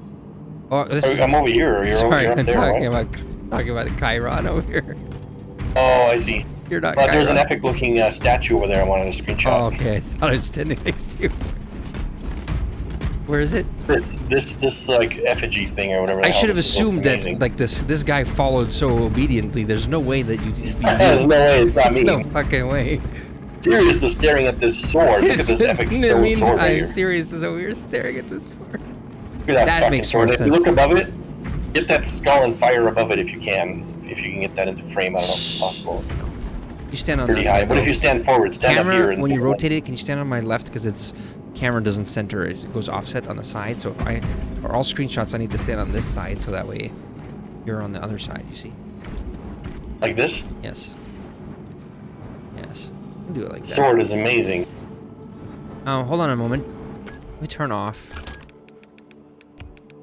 Oh, I'm over here. You're sorry, up I'm there, talking right? about Chiron over here. Oh, I see. You're not. But there's an Chiron. epic-looking statue over there. I wanted a screenshot. Oh, okay. I thought I was standing next to you. Where is it? This like effigy thing or whatever. I should have this is. assumed that Amazing. like this guy followed so obediently. There's no way that you'd be. There's no way it's not me. No fucking way. Sirius was staring at this sword. Look at this epic stone sword right here. Serious is that we were staring at this sword. Look at that fucking makes sword. more If you sense. look above it, get that skull and fire above it if you can. If you can get that into frame, I don't know if it's possible. You stand on Pretty that high. side, But if though. you stand forward, stand up here. Camera, And when you rotate it, can you stand on my left because it's camera doesn't center. It goes offset on the side. So if for all screenshots, I need to stand on this side so that way you're on the other side. You see? Like this? Yes. Yes. I'll do it like that. Sword is amazing. Hold on a moment. Let me turn off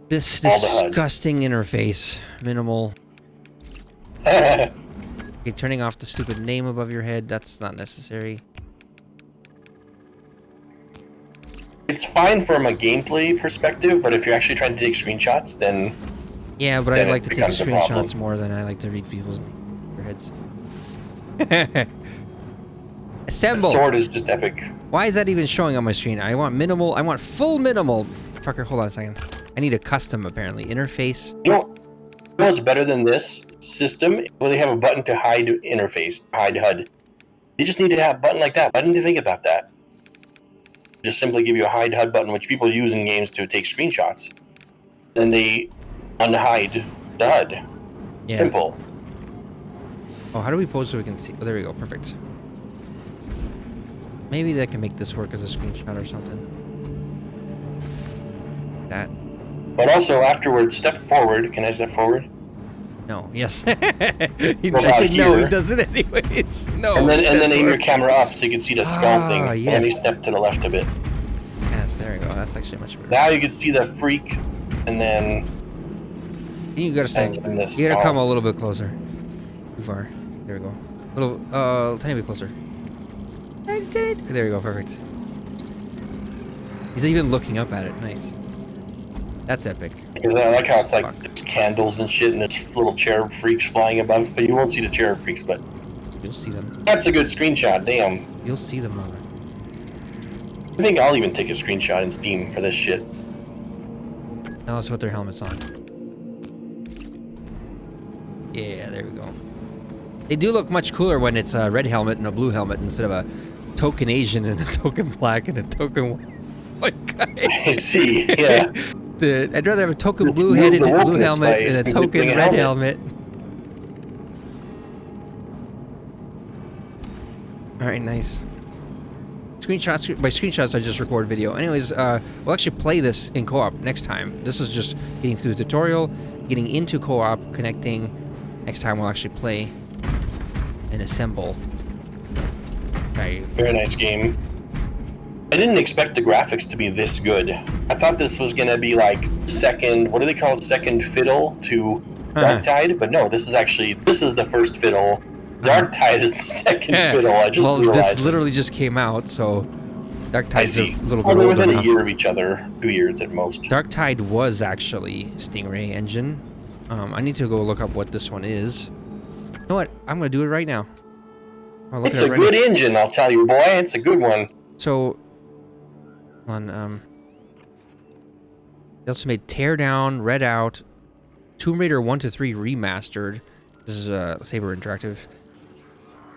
this All the HUD. disgusting interface. Minimal. Okay, turning off the stupid name above your head. That's not necessary. It's fine from a gameplay perspective, but if you're actually trying to take screenshots, then Yeah, but I Then it like to take becomes a problem. screenshots more than I like to read people's their heads. the Assemble. sword is just epic. Why is that even showing on my screen? I want minimal. I want full minimal. Fucker, hold on a second. I need a custom apparently. Interface. You know what's better than this system? Well, they have a button to hide interface, hide HUD. You just need to have a button like that. Why didn't you think about that? Just simply give you a hide HUD button, which people use in games to take screenshots. Then they unhide the HUD. Yeah. Simple. Oh, how do we pose so we can see? Oh, there we go. Perfect. Maybe that can make this work as a screenshot or something. That. But also afterwards, step forward. Can I step forward? No. Yes. What I about said no. He here? does it anyways. No. And then it aim doesn't your work. camera up so you can see the skull thing. Ah, Let me yes. step to the left a bit. Yes, there we go. That's actually much better. Now you can see the freak, and then You gotta stay. and the You gotta come skull. a little bit closer. Too far. There we go. A little, tiny bit closer. There we go. Perfect. He's even looking up at it. Nice. That's epic. Because I like how it's like Fuck. there's candles and shit, and there's little cherub freaks flying above, but you won't see the cherub freaks. But You'll see them. that's a good screenshot. Damn. You'll see them, mother. I think I'll even take a screenshot in Steam for this shit. Now let's put their helmets on. Yeah, there we go. They do look much cooler when it's a red helmet and a blue helmet instead of a token Asian and a token black and a token white guy. I see. Yeah. I'd rather have a token Let's blue move headed the blue wokeness helmet by and a simply token putting a red helmet. helmet. Alright, nice. Screenshots. By screenshots, I just record video. Anyways, we'll actually play this in co-op next time. This was just getting through the tutorial, getting into co-op, connecting. Next time we'll actually play and assemble. Right. Very nice game. I didn't expect the graphics to be this good. I thought this was gonna be like second. What do they call it? Second fiddle to Darktide. But no, this is the first fiddle. Darktide is the second fiddle. I just well, realized. this literally just came out, so I Darktide's see. a little Well, bit they're older within now. a year of each other, 2 years at most. Darktide was actually Stingray engine. I need to go look up what this one is. You know what? I'm gonna do it right now. I'll look It's it a up right good now. engine, I'll tell you, boy. It's a good one. So, on they also made Teardown, Red Out, Tomb Raider 1 to 3 remastered. This is Saber Interactive.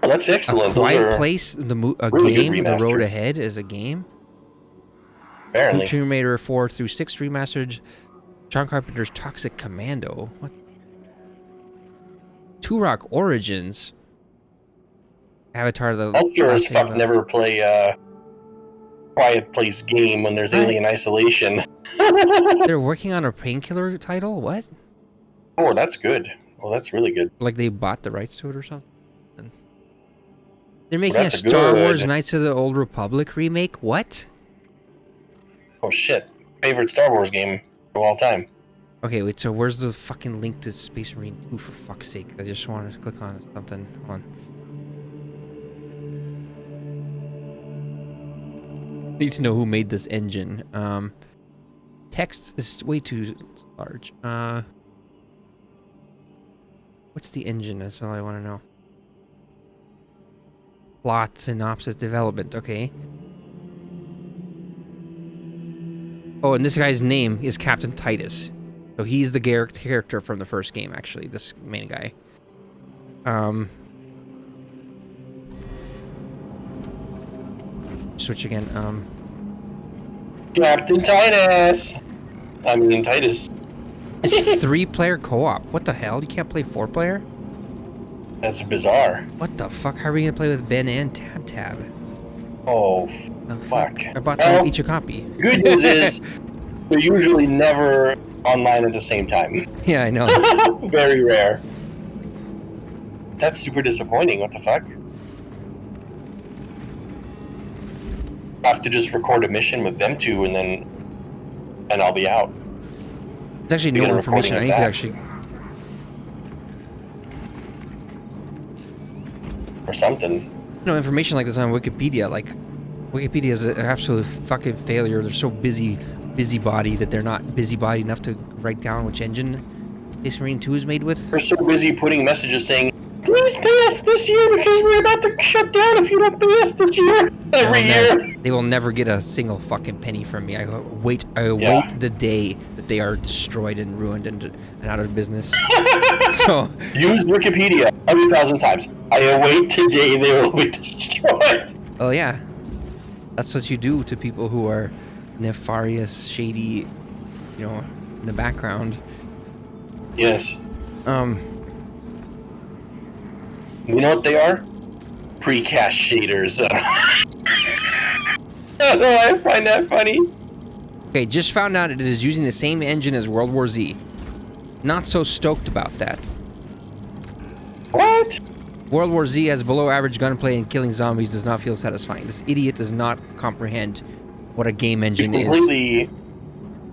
Oh, that's A excellent. Those Quiet are Place, a really good game. The Road remasters. Ahead is a game. apparently. Tomb Raider 4 through 6 remastered. John Carpenter's Toxic Commando. What? Turok Origins. Avatar the I'll sure as Last fuck Airbender. never play quiet place game when there's Alien Isolation. They're working on a Painkiller title? What? Oh, that's good. Well, that's really good. Like they bought the rights to it or something? They're making a that's Star Wars good. Knights of the Old Republic remake? What? Oh shit. Favorite Star Wars game of all time. Okay, wait, so where's the fucking link to Space Marine 2 for fuck's sake? I just wanted to click on something. Hold on. Need to know who made this engine. Text is way too large. What's the engine? That's all I want to know. Plot, synopsis, development. Okay. Oh, and this guy's name is Captain Titus. So he's the character from the first game, actually. This main guy. Switch again. Captain Titus. I mean Titus. It's 3-player co-op. What the hell? You can't play 4-player? That's bizarre. What the fuck? How are we gonna play with Ben and Tab? Oh, Oh, fuck. I bought them Well, each a copy. Good news is they're usually never online at the same time. Yeah, I know. Very rare. That's super disappointing. What the fuck? Have to just record a mission with them two, and I'll be out. There's actually You get no a information. I recording need of to that. actually. Or something. No information like this on Wikipedia. Like, Wikipedia is an absolute fucking failure. They're so busybody that they're not busybody enough to write down which engine Space Marine 2 is made with. They're so busy putting messages saying, "Please pay us this year because we're about to shut down if you don't pay us this year." Every year. They will never get a single fucking penny from me. I await the day that they are destroyed and ruined and out of business. So use Wikipedia 100,000 times. I await today they will be destroyed. oh yeah, that's what you do to people who are nefarious, shady, you know, in the background. Yes. Um, You know what they are? Precast shaders. Oh, I find that funny. okay, just found out it is using the same engine as World War Z. Not so stoked about that. What? World War Z has below average gunplay and killing zombies does not feel satisfying. This idiot does not comprehend what a game engine is.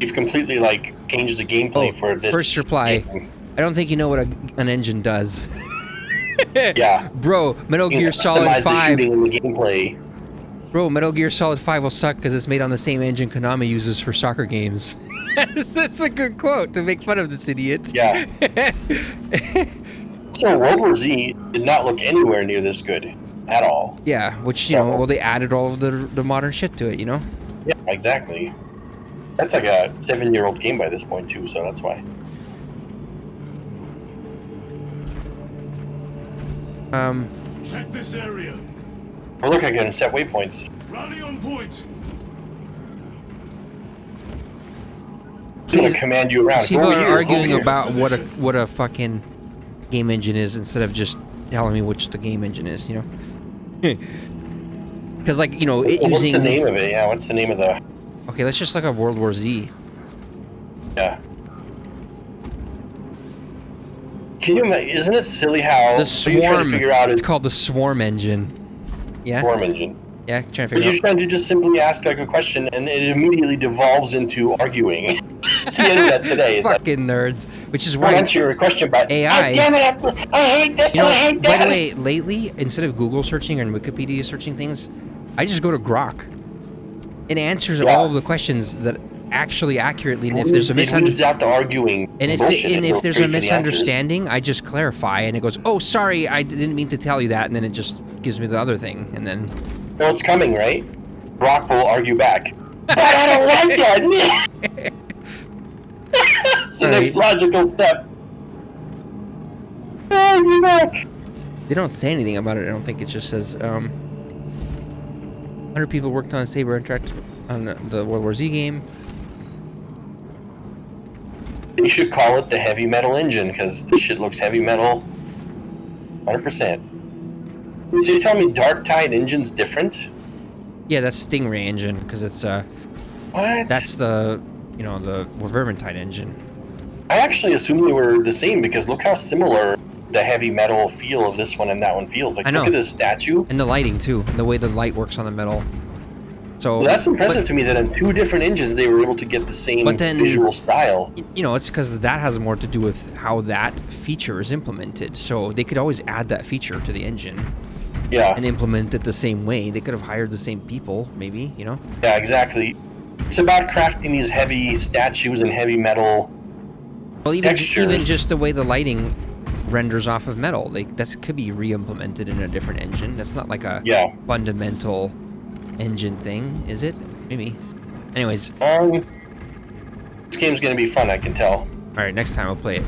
You've completely like changed the gameplay for this. First reply. game. I don't think you know what an engine does. Yeah. Bro, Metal You can Gear Solid customize the 5. shooting and the gameplay. Bro, Metal Gear Solid 5 will suck because it's made on the same engine Konami uses for soccer games. That's a good quote to make fun of this idiot. Yeah. So World War Z did not look anywhere near this good at all. Yeah, which, you know, well, they added all of the modern shit to it, you know? Yeah, exactly. That's like a 7-year-old game by this point too, so that's why. Check this area. Oh, look, I can set waypoints. Rally on point. I'm gonna command you around. People Go over are here, arguing over here. about what a fucking game engine is instead of just telling me which the game engine is, you know? Because, like, you know, Well, what's using... the name of it? Yeah, what's the name of the... Okay, let's just look up World War Z. Yeah. Can you imagine? Isn't it silly how The what you're trying Swarm. to figure out It's is called the Swarm engine. Yeah? Swarm engine? Yeah, trying to But figure you're out. trying to just simply ask like a question, and it immediately devolves into arguing. It's the internet today. It's like, Fucking nerds. Which is I'll why... answer your question, but AI. oh, damn it! I hate this. You know, I hate by that. the way, lately, instead of Google searching and Wikipedia searching things, I just go to Grok. It answers Yeah. all of the questions that actually accurately, and if there's a it weeds misunderstanding... out the arguing. And if bullshit there's for a the answers. misunderstanding, I just clarify, and it goes, "Oh, sorry, I didn't mean to tell you that," and then it just gives me the other thing, and then Well, it's coming, right? Brock will argue back. But I don't like that. It's the next logical step. Argue back. they don't say anything about it. I don't think it just says 100 people worked on Saber Interact on the World War Z game. They should call it the heavy metal engine because this shit looks heavy metal. 100%. So you tell me Dark Tide engine's different? Yeah, that's Stingray engine because it's What? that's the the Vermintide engine. I actually assumed they were the same because look how similar the heavy metal feel of this one and that one feels. Like, I know. look at this statue. And the lighting too, and the way the light works on the metal. So Well, that's impressive to me that in 2 different engines they were able to get the same visual style. It's because that has more to do with how that feature is implemented. So they could always add that feature to the engine. Yeah. And implement it the same way. They could have hired the same people, maybe, Yeah, exactly. It's about crafting these heavy statues and heavy metal Well, even textures. just the way the lighting renders off of metal, that could be re-implemented in a different engine. That's not like a fundamental engine thing, is it? Maybe. Anyways. This game's gonna be fun, I can tell. All right, next time I'll play it.